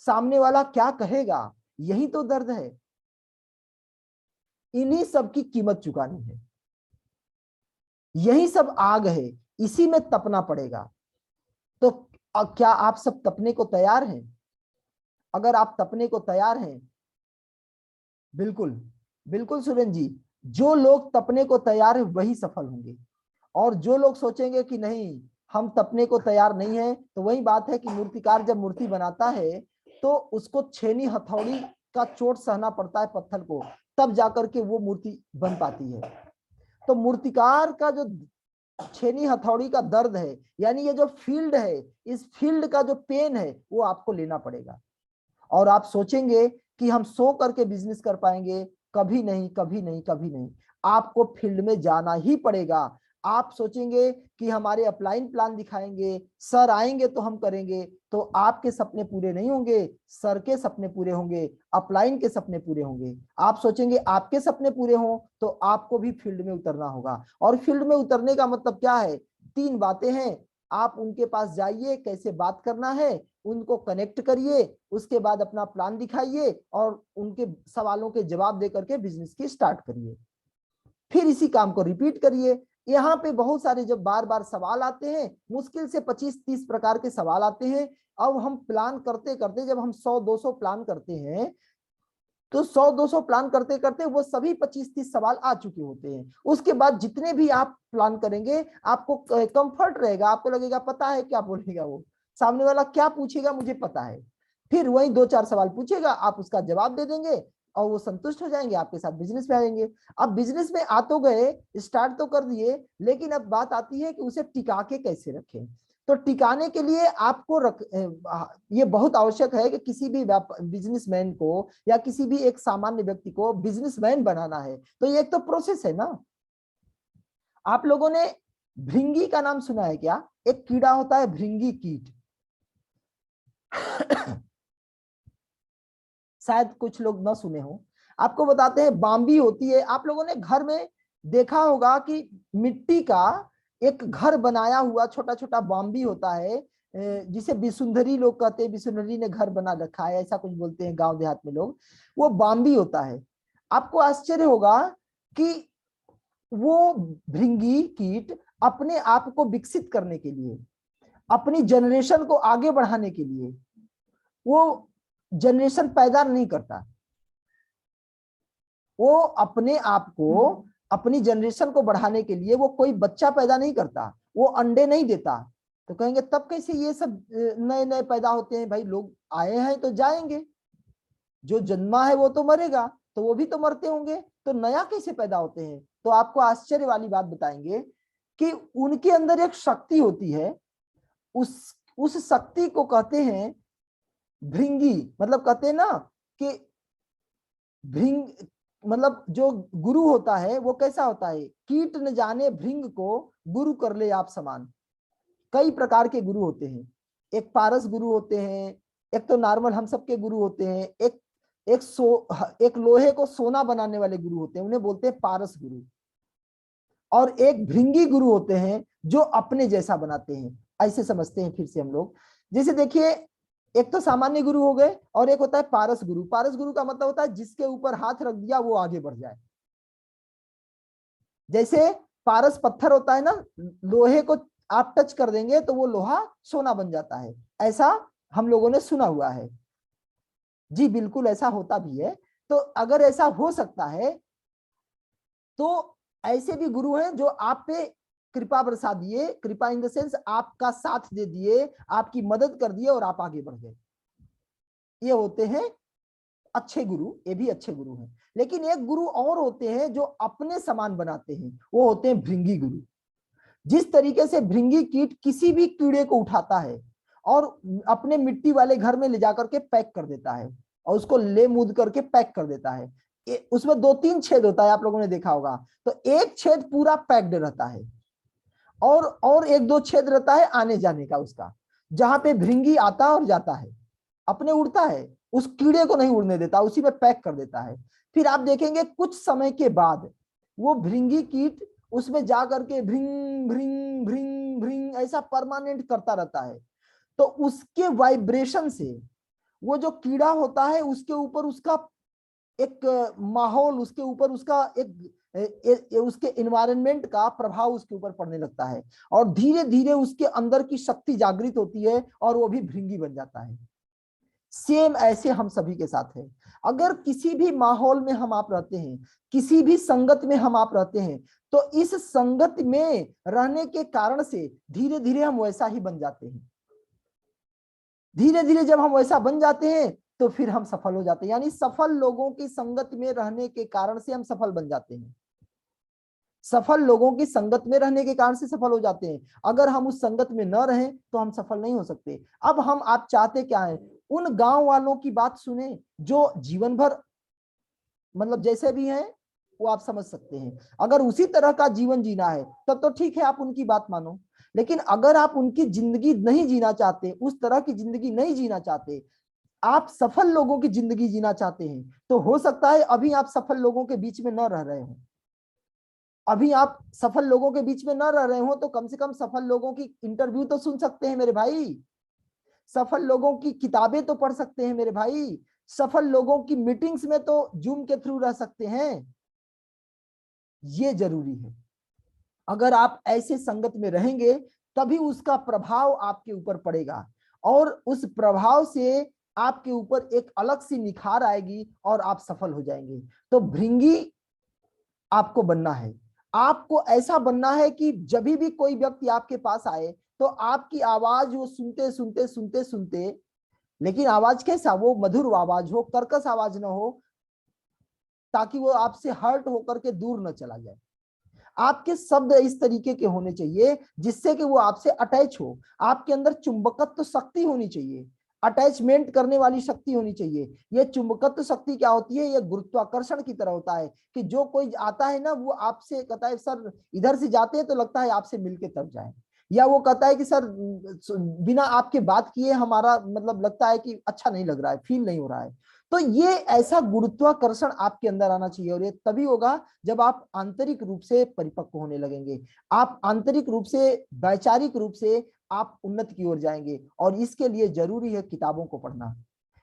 सामने वाला क्या कहेगा, यही तो दर्द है। इन्हीं सब की कीमत चुकानी है, यही सब आग है, इसी में तपना पड़ेगा। तो क्या आप सब तपने को तैयार हैं? अगर आप तपने को तैयार हैं, बिल्कुल बिल्कुल सुरेंद्र जी, जो लोग तपने को तैयार है वही सफल होंगे। और जो लोग सोचेंगे कि नहीं हम तपने को तैयार नहीं है, तो वही बात है कि मूर्तिकार जब मूर्ति बनाता है तो उसको छेनी हथौड़ी का चोट सहना पड़ता है पत्थर को, तब जाकर के वो मूर्ति बन पाती है। तो मूर्तिकार का जो छेनी हथौड़ी का दर्द है, यानी ये जो फील्ड है, इस फील्ड का जो पेन है वो आपको लेना पड़ेगा। और आप सोचेंगे कि हम सो करके बिजनेस कर पाएंगे, कभी नहीं कभी नहीं कभी नहीं। आपको फील्ड में जाना ही पड़ेगा। आप सोचेंगे कि हमारे अपलाइन प्लान दिखाएंगे, सर आएंगे तो हम करेंगे, तो आपके सपने पूरे नहीं होंगे, सर के सपने पूरे होंगे, अपलाइन के सपने पूरे होंगे। आप सोचेंगे आपके सपने पूरे हों तो आपको भी फील्ड में उतरना होगा। और फील्ड में उतरने का मतलब क्या है? 3 बातें हैं। आप उनके पास जाइए, कैसे बात करना है, उनको कनेक्ट करिए, उसके बाद अपना प्लान दिखाइए और उनके सवालों के जवाब दे करके बिजनेस की स्टार्ट करिए। फिर इसी काम को रिपीट करिए। यहाँ पे बहुत सारे जब बार बार सवाल आते हैं, मुश्किल से 25-30 प्रकार के सवाल आते हैं। अब हम प्लान करते करते जब हम 100-200 प्लान करते हैं, तो 100-200 प्लान करते करते वो सभी 25-30 सवाल आ चुके होते हैं। उसके बाद जितने भी आप प्लान करेंगे आपको कंफर्ट रहेगा, आपको लगेगा पता है क्या बोलेगा वो, सामने वाला क्या पूछेगा मुझे पता है। फिर वही 2-4 सवाल पूछेगा, आप उसका जवाब दे देंगे और वो संतुष्ट हो जाएंगे, आपके साथ बिजनेस में आएंगे। अब बिजनेस में आ तो गए, स्टार्ट तो कर दिए, लेकिन अब बात आती है कि उसे टिका के कैसे रखें। तो टिकाने के लिए आपको ये बहुत आवश्यक है कि किसी भी बिजनेसमैन को या किसी भी एक सामान्य व्यक्ति को बिजनेसमैन बनाना है, तो ये एक तो प्रोसेस है ना। आप लोगों ने भृंगी का नाम सुना है क्या? एक कीड़ा होता है भृंगी कीट। शायद कुछ लोग ना सुने हो। आपको बताते हैं, बाम्बी होती है। आप लोगों ने घर में देखा होगा कि मिट्टी का एक घर बनाया हुआ छोटा छोटा बाम्बी होता है, जिसे बिसुंदरी लोग कहते हैं, बिसुंदरी ने घर बना रखा है, ऐसा कुछ बोलते हैं गांव देहात में लोग। वो बाम्बी होता है। आपको आश्चर्य होगा कि वो भृंगी कीट अपने आप को विकसित करने के लिए, अपनी जनरेशन को आगे बढ़ाने के लिए, वो जनरेशन पैदा नहीं करता। वो अपने आप को, अपनी जनरेशन को बढ़ाने के लिए वो कोई बच्चा पैदा नहीं करता, वो अंडे नहीं देता। तो कहेंगे तब कैसे ये सब नए नए पैदा होते हैं? भाई लोग आए हैं तो जाएंगे, जो जन्मा है वो तो मरेगा, तो वो भी तो मरते होंगे, तो नया कैसे पैदा होते हैं? तो आपको आश्चर्य वाली बात बताएंगे कि उनके अंदर एक शक्ति होती है, उस शक्ति को कहते हैं भृंगी। मतलब कहते हैं ना कि भृंग, मतलब जो गुरु होता है वो कैसा होता है? कीट न जाने भृंग को गुरु कर ले आप समान। कई प्रकार के गुरु होते हैं। एक पारस गुरु होते हैं, एक तो नॉर्मल हम सबके गुरु होते हैं, एक लोहे को सोना बनाने वाले गुरु होते हैं, उन्हें बोलते हैं पारस गुरु। और एक भृंगी गुरु होते हैं जो अपने जैसा बनाते हैं, ऐसे समझते हैं फिर से हम लोग। जैसे देखिए, एक तो सामान्य गुरु हो गए और एक होता है पारस गुरु। पारस गुरु का मतलब होता है जिसके ऊपर हाथ रख दिया वो आगे बढ़ जाए। जैसे पारस पत्थर होता है ना, लोहे को आप टच कर देंगे तो वो लोहा सोना बन जाता है, ऐसा हम लोगों ने सुना हुआ है। जी बिल्कुल ऐसा होता भी है। तो अगर ऐसा हो सकता है तो ऐसे भी गुरु हैं जो आप पे कृपा बरसा दिए, कृपा इन द सेंस आपका साथ दे दिए, आपकी मदद कर दिए और आप आगे बढ़ गए। ये होते हैं अच्छे गुरु, ये भी अच्छे गुरु हैं। लेकिन एक गुरु और होते हैं जो अपने समान बनाते हैं, वो होते हैं भृंगी गुरु। जिस तरीके से भृंगी कीट किसी भी कीड़े को उठाता है और अपने मिट्टी वाले घर में ले जाकर के पैक कर देता है और उसको ले मूद करके पैक कर देता है, उसमें 2-3 छेद होता है, आप लोगों ने देखा होगा। तो एक छेद पूरा पैक्ड रहता है और 1-2 छेद रहता है आने जाने का उसका, जहां पे भृंगी आता और जाता है, अपने उड़ता है, उस कीड़े को नहीं उड़ने देता, उसी में पैक कर देता है। फिर आप देखेंगे कुछ समय के बाद वो भृंगी कीट उसमें जा करके भृंग भृंग भृंग भृंग ऐसा परमानेंट करता रहता है। तो उसके वाइब्रेशन से वो जो कीड़ा होता है उसके ऊपर उसका एक माहौल, उसके ऊपर उसका उसके एनवायरनमेंट का प्रभाव उसके ऊपर पड़ने लगता है और धीरे धीरे उसके अंदर की शक्ति जागृत होती है और वो भी भृंगी बन जाता है। सेम ऐसे हम सभी के साथ है। अगर किसी भी माहौल में हम आप रहते हैं, किसी भी संगत में हम आप रहते हैं, तो इस संगत में रहने के कारण से धीरे धीरे हम वैसा ही बन जाते हैं। धीरे धीरे जब हम वैसा बन जाते हैं तो फिर हम सफल हो जाते हैं। यानी सफल लोगों की संगत में रहने के कारण से हम सफल बन जाते हैं। सफल लोगों की संगत में रहने के कारण से सफल हो जाते हैं। अगर हम उस संगत में न रहें तो हम सफल नहीं हो सकते। अब हम आप चाहते क्या है, उन गांव वालों की बात सुने जो जीवन भर मतलब जैसे भी हैं वो आप समझ सकते हैं। अगर उसी तरह का जीवन जीना है तब तो ठीक है, आप उनकी बात मानो। लेकिन अगर आप उनकी जिंदगी नहीं जीना चाहते, उस तरह की जिंदगी नहीं जीना चाहते, आप सफल लोगों की जिंदगी जीना चाहते हैं, तो हो सकता है अभी आप सफल लोगों के बीच में न रह रहे हो। अभी आप सफल लोगों के बीच में न रह रहे हो तो कम से कम सफल लोगों की इंटरव्यू तो सुन सकते हैं मेरे भाई। सफल लोगों की किताबें तो पढ़ सकते हैं मेरे भाई। सफल लोगों की मीटिंग्स में तो जूम के थ्रू रह सकते हैं। ये जरूरी है। अगर आप ऐसे संगत में रहेंगे तभी उसका प्रभाव आपके ऊपर पड़ेगा और उस प्रभाव से आपके ऊपर एक अलग सी निखार आएगी और आप सफल हो जाएंगे। तो भृंगी आपको बनना है। आपको ऐसा बनना है कि जब भी कोई व्यक्ति आपके पास आए तो आपकी आवाज वो सुनते सुनते सुनते सुनते, लेकिन आवाज कैसा, वो मधुर आवाज हो, कर्कश आवाज ना हो, ताकि वो आपसे हर्ट होकर के दूर न चला जाए। आपके शब्द इस तरीके के होने चाहिए जिससे कि वो आपसे अटैच हो। आपके अंदर चुंबकत्व शक्ति होनी चाहिए, अटैचमेंट करने वाली शक्ति होनी चाहिए। ये चुंबकत्व शक्ति क्या होती है, ये गुरुत्वाकर्षण की तरह होता है कि जो कोई आता है ना वो आपसे कहता है सर इधर से जाते हैं तो लगता है आपसे मिलके तब जाए, या वो कहता है कि सर बिना आपके बात किए हमारा मतलब लगता है कि अच्छा नहीं लग रहा है, फील नहीं हो रहा है। तो ये ऐसा गुरुत्वाकर्षण आपके अंदर आना चाहिए और ये तभी होगा जब आप आंतरिक रूप से परिपक्व होने लगेंगे। आप आंतरिक रूप से, वैचारिक रूप से आप उन्नति की ओर जाएंगे और इसके लिए जरूरी है किताबों को पढ़ना।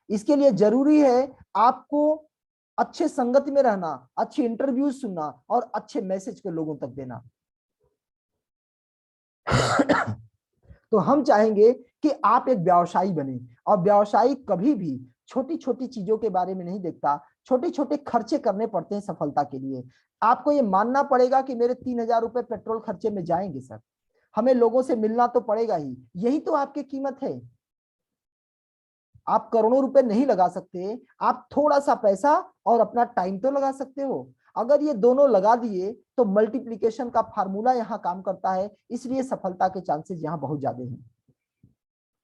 इसके लिए जरूरी है आपको अच्छे संगत में रहना, अच्छे इंटरव्यू सुनना और अच्छे मैसेज को लोगों तक देना। तो हम चाहेंगे कि आप एक व्यवसायी बने और व्यवसायी कभी भी छोटी छोटी चीजों के बारे में नहीं देखता। छोटे छोटे खर्चे करने पड़ते हैं सफलता के लिए। आपको ये मानना पड़ेगा कि मेरे 3,000 रुपए पेट्रोल खर्चे में जाएंगे सर, हमें लोगों से मिलना तो पड़ेगा ही, यही तो आपकी कीमत है। आप करोड़ों रुपए नहीं लगा सकते, आप थोड़ा सा पैसा और अपना टाइम तो लगा सकते हो। अगर ये दोनों लगा दिए तो मल्टीप्लिकेशन का फार्मूला यहाँ काम करता है, इसलिए सफलता के चांसेस यहाँ बहुत ज्यादा हैं।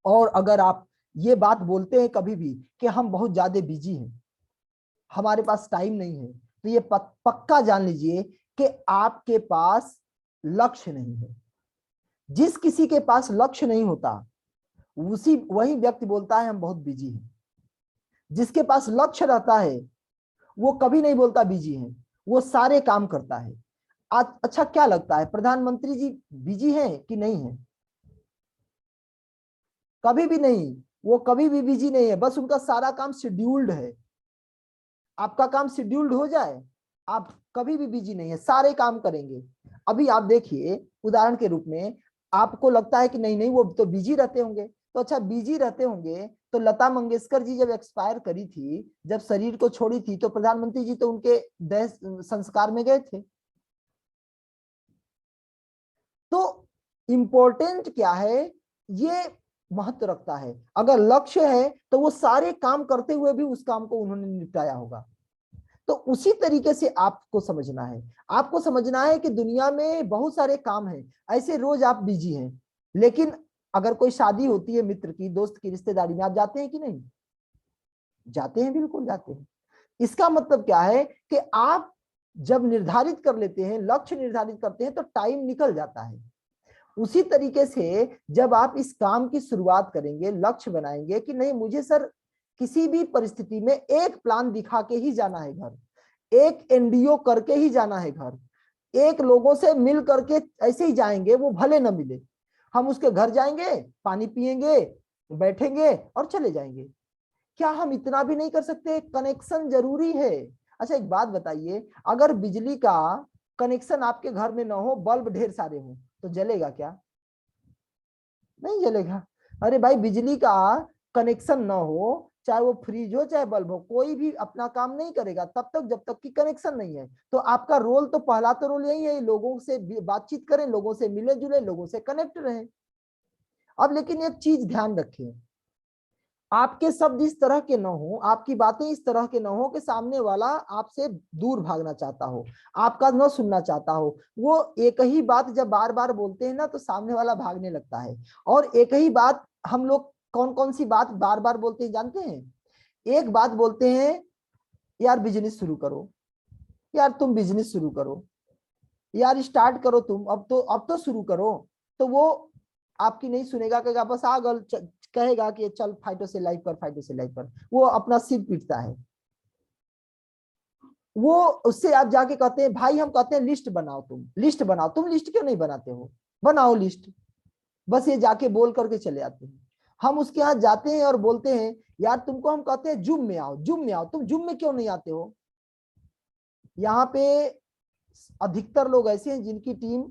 और अगर आप ये बात बोलते हैं कभी भी कि हम बहुत ज्यादा बिजी हैं, हमारे पास टाइम नहीं है, तो ये पक्का जान लीजिए कि आपके पास लक्ष्य नहीं है। जिस किसी के पास लक्ष्य नहीं होता वही व्यक्ति बोलता है हम बहुत बिजी हैं। जिसके पास लक्ष्य रहता है वो कभी नहीं बोलता बिजी है, वो सारे काम करता है। अच्छा क्या लगता है प्रधानमंत्री जी बिजी हैं कि नहीं है? कभी भी नहीं, वो कभी भी बिजी नहीं है, बस उनका सारा काम शेड्यूल्ड है। आपका काम शेड्यूल्ड हो जाए, आप कभी भी बिजी नहीं है, सारे काम करेंगे। अभी आप देखिए उदाहरण के रूप में, आपको लगता है कि नहीं नहीं वो तो बिजी रहते होंगे, तो अच्छा बिजी रहते होंगे तो लता मंगेशकर जी जब एक्सपायर करी थी, जब शरीर को छोड़ी थी, तो प्रधानमंत्री जी तो उनके देह संस्कार में गए थे। तो इंपॉर्टेंट क्या है, ये महत्व रखता है। अगर लक्ष्य है तो वो सारे काम करते हुए भी उस काम को उन्होंने निपटाया होगा। तो उसी तरीके से आपको समझना है। आपको समझना है कि दुनिया में बहुत सारे काम हैं, ऐसे रोज आप बिजी हैं, लेकिन अगर कोई शादी होती है मित्र की, दोस्त की, रिश्तेदारी में, आप जाते हैं कि नहीं? जाते हैं, बिल्कुल जाते हैं। इसका मतलब क्या है कि आप जब निर्धारित कर लेते हैं, लक्ष्य निर्धारित करते हैं, तो टाइम निकल जाता है। उसी तरीके से जब आप इस काम की शुरुआत करेंगे, लक्ष्य बनाएंगे कि नहीं मुझे सर किसी भी परिस्थिति में एक प्लान दिखा के ही जाना है घर, एक एनडीओ करके ही जाना है घर, एक लोगों से मिल करके ऐसे ही जाएंगे, वो भले न मिले, हम उसके घर जाएंगे, पानी पिएंगे, बैठेंगे और चले जाएंगे। क्या हम इतना भी नहीं कर सकते? कनेक्शन जरूरी है। अच्छा एक बात बताइए, अगर बिजली का कनेक्शन आपके घर में ना हो, बल्ब ढेर सारे हो, तो जलेगा क्या? नहीं जलेगा। अरे भाई बिजली का कनेक्शन ना हो, चाहे वो फ्रिज हो चाहे बल्ब हो, कोई भी अपना काम नहीं करेगा तब तक जब तक कि कनेक्शन नहीं है। तो आपका रोल तो, पहला तो रोल यही है, लोगों से बातचीत करें, लोगों से मिले जुले, लोगों से कनेक्ट रहें। अब लेकिन एक चीज ध्यान रखें, आपके शब्द इस तरह के न हो, आपकी बातें इस तरह के न हो कि सामने वाला आपसे दूर भागना चाहता हो, आपका न सुनना चाहता हो। वो एक ही बात जब बार बार बोलते हैं ना, तो सामने वाला भागने लगता है। और एक ही बात हम लोग कौन कौन सी बात बार बार बोलते हैं जानते हैं? एक बात बोलते हैं, यार बिजनेस शुरू करो, यार तुम बिजनेस शुरू करो, यार स्टार्ट करो तुम, अब तो शुरू करो। तो वो आपकी नहीं सुनेगा, कहेगा बस आगल, कहेगा कि चल फाइटो से लाइव पर, फाइटो से लाइव पर, वो अपना सिर पीटता है। वो उससे आप जाके कहते हैं, भाई हम कहते हैं लिस्ट बनाओ, तुम लिस्ट बनाओ, तुम लिस्ट क्यों नहीं बनाते हो, बनाओ लिस्ट। बस ये जाके बोल करके चले आते हैं। हम उसके यहाँ जाते हैं और बोलते हैं, यार तुमको हम कहते हैं जुम में आओ, जुम में आओ, तुम जुम में क्यों नहीं आते हो? यहाँ पे अधिकतर लोग ऐसे हैं जिनकी टीम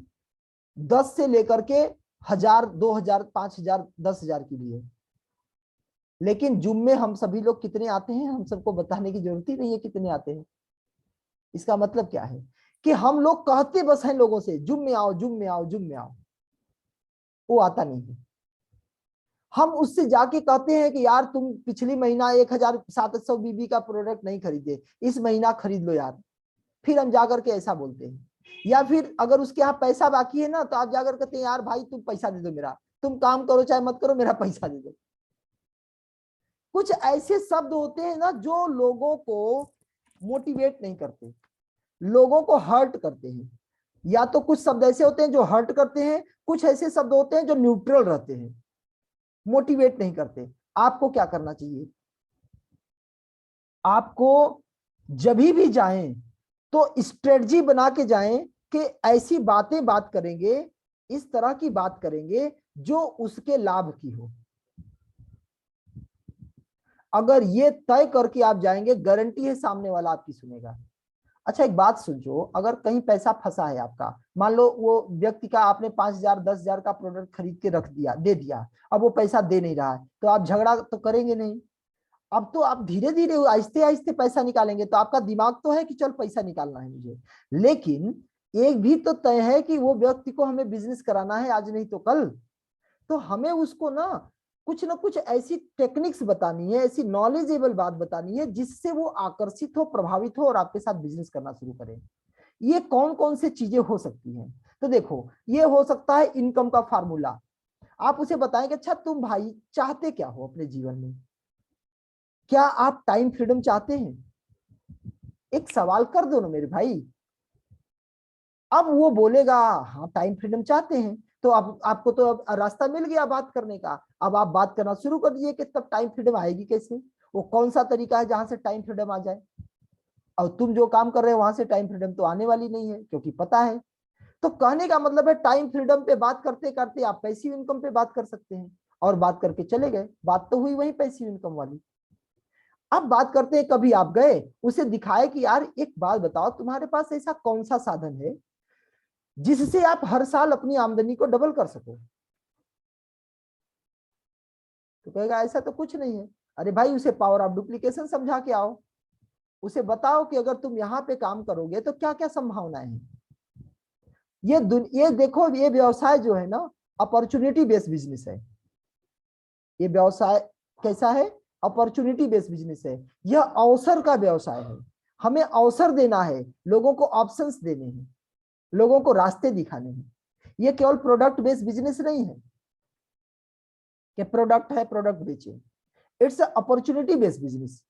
10 से लेकर के 1000, 2000, 5000, 10,000 की भी है। लेकिन जुम में हम सभी लोग कितने आते हैं, हम सबको बताने की जरूरत ही नहीं है कितने आते हैं। इसका मतलब क्या है कि हम लोग कहते बस हैं लोगों से, जुम में आओ, जुम में आओ, जुम में आओ, वो आता नहीं है। हम उससे जाके कहते हैं कि यार तुम पिछली महीना 1700 बीबी का प्रोडक्ट नहीं खरीदे, इस महीना खरीद लो यार। फिर हम जाकर के ऐसा बोलते हैं। या फिर अगर उसके यहाँ पैसा बाकी है ना, तो आप जाकर कहते हैं, यार भाई तुम पैसा दे दो मेरा, तुम काम करो चाहे मत करो, मेरा पैसा दे दो। कुछ ऐसे शब्द होते हैं ना जो लोगों को मोटिवेट नहीं करते, लोगों को हर्ट करते हैं। या तो कुछ शब्द ऐसे होते हैं जो हर्ट करते हैं, कुछ ऐसे शब्द होते हैं जो न्यूट्रल रहते हैं, मोटिवेट नहीं करते। आपको क्या करना चाहिए? आपको जब भी जाएं तो स्ट्रेटजी बना के जाएं कि ऐसी बातें बात करेंगे, इस तरह की बात करेंगे जो उसके लाभ की हो। अगर ये तय करके आप जाएंगे, गारंटी है सामने वाला आपकी सुनेगा। अच्छा एक बात सोचो, अगर कहीं पैसा फंसा है आपका, मान लो वो व्यक्ति का आपने 5,000, 10,000 का प्रोडक्ट खरीद के रख दिया, दे दिया, अब वो पैसा दे नहीं रहा है, तो आप झगड़ा तो करेंगे नहीं। अब तो आप धीरे धीरे आहिस्ते आहिस्ते पैसा निकालेंगे, तो आपका दिमाग तो है कि चल पैसा निकालना है मुझे। लेकिन एक भी तो तय है कि वो व्यक्ति को हमें बिजनेस कराना है, आज नहीं तो कल। तो हमें उसको ना कुछ ऐसी टेक्निक्स बतानी है, ऐसी नॉलेजेबल बात बतानी है जिससे वो आकर्षित हो, प्रभावित हो और आपके साथ बिजनेस करना शुरू करे। ये कौन कौन से चीजें हो सकती हैं? तो देखो, ये हो सकता है इनकम का फार्मूला। आप उसे बताएंगे, अच्छा तुम भाई चाहते क्या हो अपने जीवन में? क्या आप टाइम फ्रीडम चाहते हैं? एक सवाल कर दो ना मेरे भाई। अब वो बोलेगा हाँ टाइम फ्रीडम चाहते हैं, तो अब आपको तो अब रास्ता मिल गया बात करने का। अब आप बात करना शुरू कर दीजिए कि तब टाइम फ्रीडम आएगी कैसे, वो कौन सा तरीका है जहां से टाइम फ्रीडम आ जाए। और तुम जो काम कर रहे हो वहां से टाइम फ्रीडम तो आने वाली नहीं है, क्योंकि पता है। तो कहने का मतलब है, टाइम फ्रीडम पे बात करते करते आप पैसिव इनकम पे बात कर सकते हैं। और बात करके चले गए, बात तो हुई वही पैसिव इनकम वाली। अब बात करते हैं, कभी आप गए उसे दिखाए कि यार एक बात बताओ, तुम्हारे पास ऐसा कौन सा साधन है जिससे आप हर साल अपनी आमदनी को डबल कर सको? तो कहेगा ऐसा तो कुछ नहीं है। अरे भाई उसे पावर ऑफ डुप्लीकेशन समझा के आओ, उसे बताओ कि अगर तुम यहाँ पे काम करोगे तो क्या क्या संभावनाएं हैं। ये देखो, ये व्यवसाय जो है ना, अपॉर्चुनिटी बेस्ड बिजनेस है। ये व्यवसाय कैसा है? अपॉर्चुनिटी बेस्ड बिजनेस है। यह अवसर का व्यवसाय है। हमें अवसर देना है, लोगों को ऑप्शंस देने हैं, लोगों को रास्ते दिखाने हैं। ये केवल प्रोडक्ट बेस्ड बिजनेस नहीं है कि प्रोडक्ट है प्रोडक्ट बेचे, इट्स अपॉर्चुनिटी बेस्ड बिजनेस।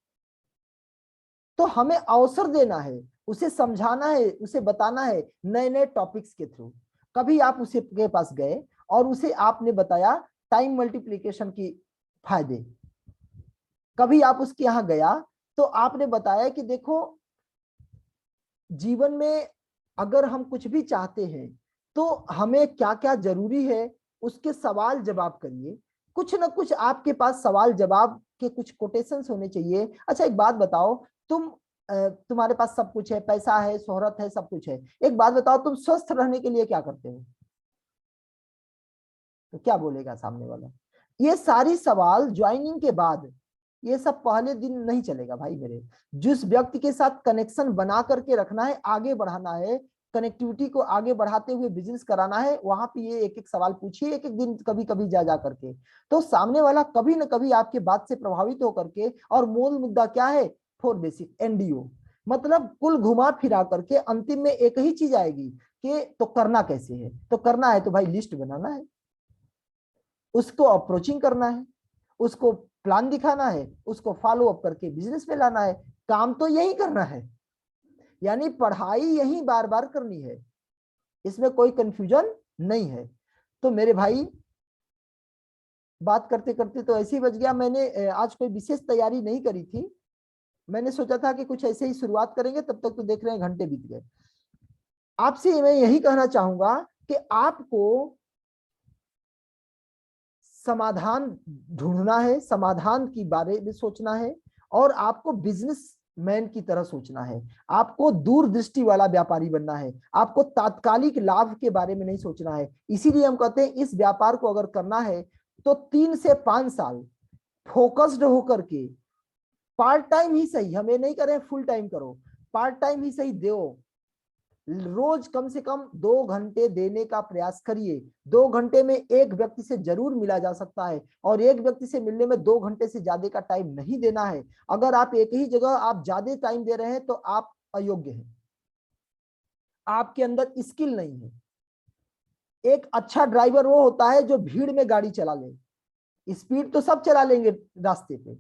तो हमें अवसर देना है, उसे समझाना है, उसे बताना है नए नए टॉपिक्स के थ्रू। कभी आप उसे के पास गए और उसे आपने बताया टाइम मल्टीप्लीकेशन की फायदे। कभी आप उसके यहाँ गया तो आपने बताया कि देखो जीवन में अगर हम कुछ भी चाहते हैं तो हमें क्या क्या जरूरी है उसके सवाल जवाब करिए। कुछ ना कुछ आपके पास सवाल जवाब के कुछ कोटेशंस होने चाहिए। अच्छा एक बात बताओ, तुम्हारे पास सब कुछ है, पैसा है, शोहरत है, सब कुछ है, एक बात बताओ, तुम स्वस्थ रहने के लिए क्या करते हो? तो क्या बोलेगा सामने वाला? ये सारी सवाल ज्वाइनिंग के बाद, ये सब पहले दिन नहीं चलेगा भाई मेरे। जिस व्यक्ति के साथ कनेक्शन बना करके रखना है, आगे बढ़ाना है, कनेक्टिविटी को आगे बढ़ाते हुए बिजनेस कराना है, वहां पे ये एक एक सवाल पूछिए, एक एक दिन कभी कभी जा जा करके। तो सामने वाला कभी ना कभी आपके बात से प्रभावित होकर के, और मूल मुद्दा क्या है? फोर बेसिक एनडीओ, मतलब कुल घुमा फिरा करके अंतिम में एक ही चीज आएगी कि तो करना कैसे है। तो करना है तो भाई लिस्ट बनाना है, उसको अप्रोचिंग करना है, उसको प्लान दिखाना है, उसको फॉलो अप करके बिजनेस में लाना है। काम तो यही करना है, यानी पढ़ाई यही बार बार करनी है, इसमें कोई कंफ्यूजन नहीं है। तो मेरे भाई बात करते करते तो ऐसे ही बच गया। मैंने आज कोई विशेष तैयारी नहीं करी थी, मैंने सोचा था कि कुछ ऐसे ही शुरुआत करेंगे, तब तक तो देख रहे हैं घंटे बीत गए। आपसे मैं यही कहना चाहूंगा कि आपको समाधान ढूंढना है, समाधान की बारे में सोचना है, और आपको बिजनेस मैन की तरह सोचना है। आपको दूरदृष्टि वाला व्यापारी बनना है, आपको तात्कालिक लाभ के बारे में नहीं सोचना है। इसीलिए हम कहते हैं इस व्यापार को अगर करना है तो 3 से 5 साल फोकस्ड होकर के, पार्ट टाइम ही सही, हमें नहीं करें फुल टाइम करो, पार्ट टाइम ही सही दो, रोज कम से कम 2 घंटे देने का प्रयास करिए। 2 घंटे में एक व्यक्ति से जरूर मिला जा सकता है, और एक व्यक्ति से मिलने में 2 घंटे से ज्यादा का टाइम नहीं देना है। अगर आप एक ही जगह आप ज्यादा टाइम दे रहे हैं तो आप अयोग्य हैं, आपके अंदर स्किल नहीं है। एक अच्छा ड्राइवर वो होता है जो भीड़ में गाड़ी चला ले, स्पीड तो सब चला लेंगे रास्ते पे,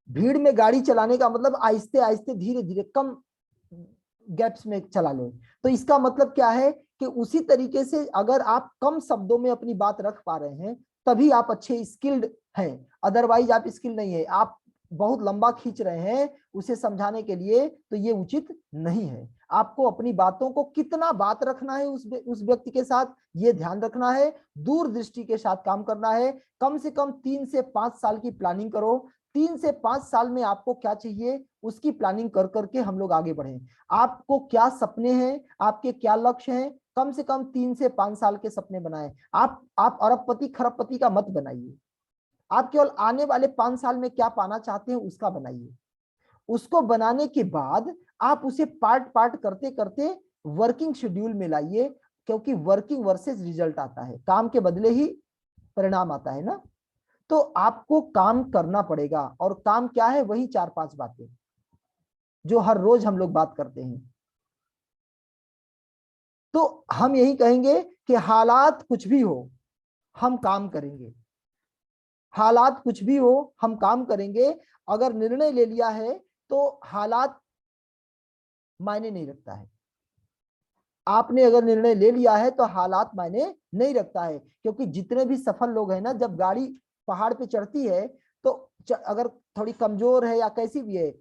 भीड़ में गाड़ी चलाने का मतलब आहिस्ते आहिस्ते धीरे धीरे कम गैप्स में चला ले। तो इसका मतलब क्या है कि उसी तरीके से अगर आप कम शब्दों में अपनी बात रख पा रहे हैं तभी आप अच्छे स्किल्ड हैं, अदरवाइज आप स्किल नहीं है, आप बहुत लंबा खींच रहे हैं उसे समझाने के लिए, तो ये उचित नहीं है। आपको अपनी बातों को कितना बात रखना है उस व्यक्ति के साथ, ये ध्यान रखना है, दूरदृष्टि के साथ काम करना है। कम से कम 3 से 5 साल की प्लानिंग करो, 3 से 5 साल में आपको क्या चाहिए उसकी प्लानिंग कर करके हम लोग आगे बढ़े। आपको क्या सपने हैं, आपके क्या लक्ष्य हैं, कम से कम 3 से 5 साल के सपने बनाएं। आप अरबपति खरबपति का मत बनाइए, आप केवल आने वाले 5 साल में क्या पाना चाहते हैं उसका बनाइए। उसको बनाने के बाद आप उसे पार्ट पार्ट करते करते वर्किंग शेड्यूल में लाइए, क्योंकि वर्किंग वर्सेस रिजल्ट आता है, काम के बदले ही परिणाम आता है ना। तो आपको काम करना पड़ेगा, और काम क्या है? वही 4-5 बातें जो हर रोज हम लोग बात करते हैं। तो हम यही कहेंगे कि हालात कुछ भी हो हम काम करेंगे, हालात कुछ भी हो हम काम करेंगे। अगर निर्णय ले लिया है तो हालात मायने नहीं रखता है, आपने अगर निर्णय ले लिया है तो हालात मायने नहीं रखता है। क्योंकि जितने भी सफल लोग हैं ना, जब गाड़ी पहाड़ पे चढ़ती है तो अगर थोड़ी कमजोर है या कैसी भी है,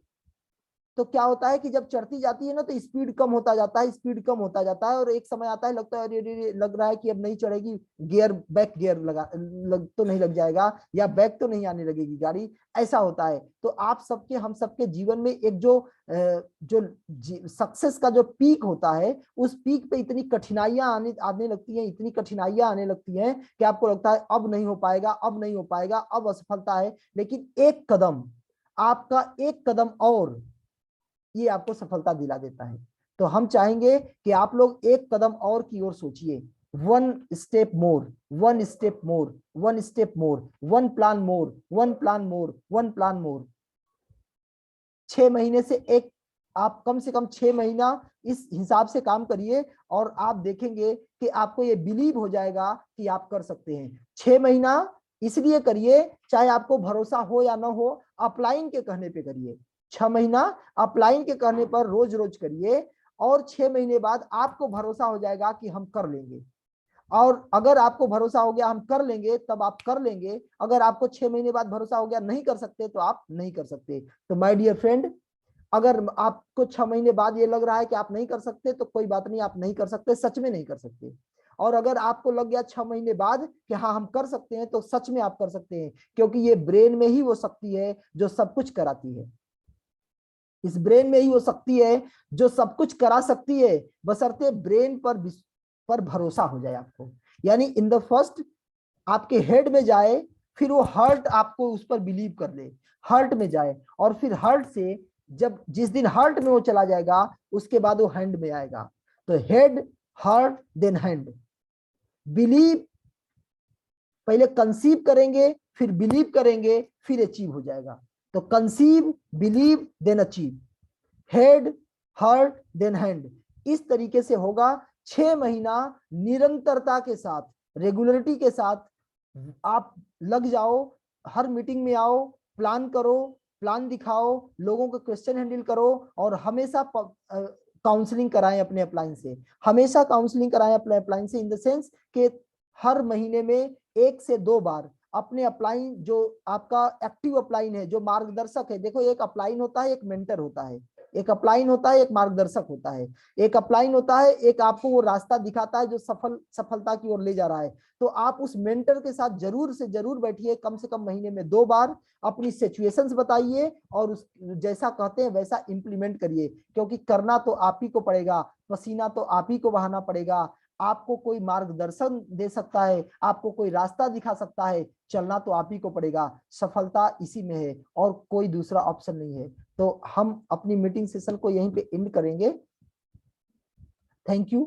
तो क्या होता है कि जब चढ़ती जाती है ना तो स्पीड कम होता जाता है, स्पीड कम होता जाता है, और एक समय आता है लगता है अरे लग रहा है कि अब नहीं चढ़ेगी, गियर बैक गियर तो नहीं लग जाएगा, या बैक तो नहीं आने लगेगी गाड़ी, ऐसा होता है। तो आप सबके हम सबके जीवन में एक जो सक्सेस का जो पीक होता है, उस पीक पे इतनी कठिनाइयां आने लगती हैं, इतनी कठिनाइयां आने लगती हैं कि आपको लगता है अब नहीं हो पाएगा, अब नहीं हो पाएगा, अब असफलता है। लेकिन एक कदम, आपका एक कदम और ये आपको सफलता दिला देता है। तो हम चाहेंगे कि आप लोग एक कदम और की ओर सोचिए, 1 स्टेप मोर, 1 स्टेप मोर, 1 स्टेप मोर, 1 प्लान मोर, 1 प्लान मोर, 1 प्लान मोर। 6 महीने से एक, आप कम से कम 6 महीना इस हिसाब से काम करिए, और आप देखेंगे कि आपको ये बिलीव हो जाएगा कि आप कर सकते हैं। 6 महीना इसलिए करिए, चाहे आपको भरोसा हो या ना हो, अपलाइन के कहने पे करिए। 6 महीना अपलाइन के कहने पर रोज रोज करिए, और 6 महीने बाद आपको भरोसा हो जाएगा कि हम कर लेंगे। और अगर आपको भरोसा हो गया हम कर लेंगे, तब आप कर लेंगे। अगर आपको 6 महीने बाद भरोसा हो गया नहीं कर सकते, तो आप नहीं कर सकते। तो माय डियर फ्रेंड, अगर आपको 6 महीने बाद ये लग रहा है कि आप नहीं कर सकते तो कोई बात नहीं, आप नहीं कर सकते, सच में नहीं कर सकते। और अगर आपको लग गया 6 महीने बाद कि हाँ हम कर सकते हैं, तो सच में आप कर सकते हैं, क्योंकि ये ब्रेन में ही वो शक्ति है जो सब कुछ कराती है। इस ब्रेन में ही वो शक्ति है जो सब कुछ करा सकती है, बशर्ते ब्रेन पर भरोसा हो जाए आपको। यानी इन द फर्स्ट आपके हेड में जाए, फिर वो हार्ट आपको उस पर बिलीव कर ले, हार्ट में जाए, और फिर हार्ट से जब जिस दिन हार्ट में वो चला जाएगा उसके बाद वो हैंड में आएगा। तो head, heart, then hand. Believe, पहले कंसीव करेंगे, फिर बिलीव करेंगे, फिर अचीव हो जाएगा। तो conceive, believe, then achieve, head, heart, then hand. इस तरीके से होगा। 6 महीना निरंतरता के साथ, रेगुलरिटी के साथ आप लग जाओ, हर मीटिंग में आओ, प्लान करो, प्लान दिखाओ, लोगों को क्वेश्चन हैंडल करो, और हमेशा काउंसलिंग कराएं अपने अपलाइन से। हमेशा काउंसलिंग कराएं अपने अपलाइन से, इन द सेंस कि हर महीने में 1 से 2 बार अपने अपलाइन, जो आपका एक्टिव अपलाइन है, जो मार्गदर्शक है। देखो, एक अपलाइन होता है, एक मेंटर होता है, एक अपलाइन होता है, एक मार्गदर्शक होता है। एक अपलाइन होता है, एक आपको वो रास्ता दिखाता है जो सफलता की ओर ले जा रहा है। तो आप उस मेंटर के साथ जरूर से जरूर बैठिए, कम से कम महीने में 2 बार, अपनी सिचुएशंस बताइए और उस जैसा कहते हैं वैसा इंप्लीमेंट करिए, क्योंकि करना तो आप ही को पड़ेगा, पसीना तो आप ही को बहाना पड़ेगा। आपको कोई मार्गदर्शन दे सकता है, आपको कोई रास्ता दिखा सकता है, चलना तो आप ही को पड़ेगा। सफलता इसी में है और कोई दूसरा ऑप्शन नहीं है। तो हम अपनी मीटिंग सेशन को यहीं पे एंड करेंगे। Thank you.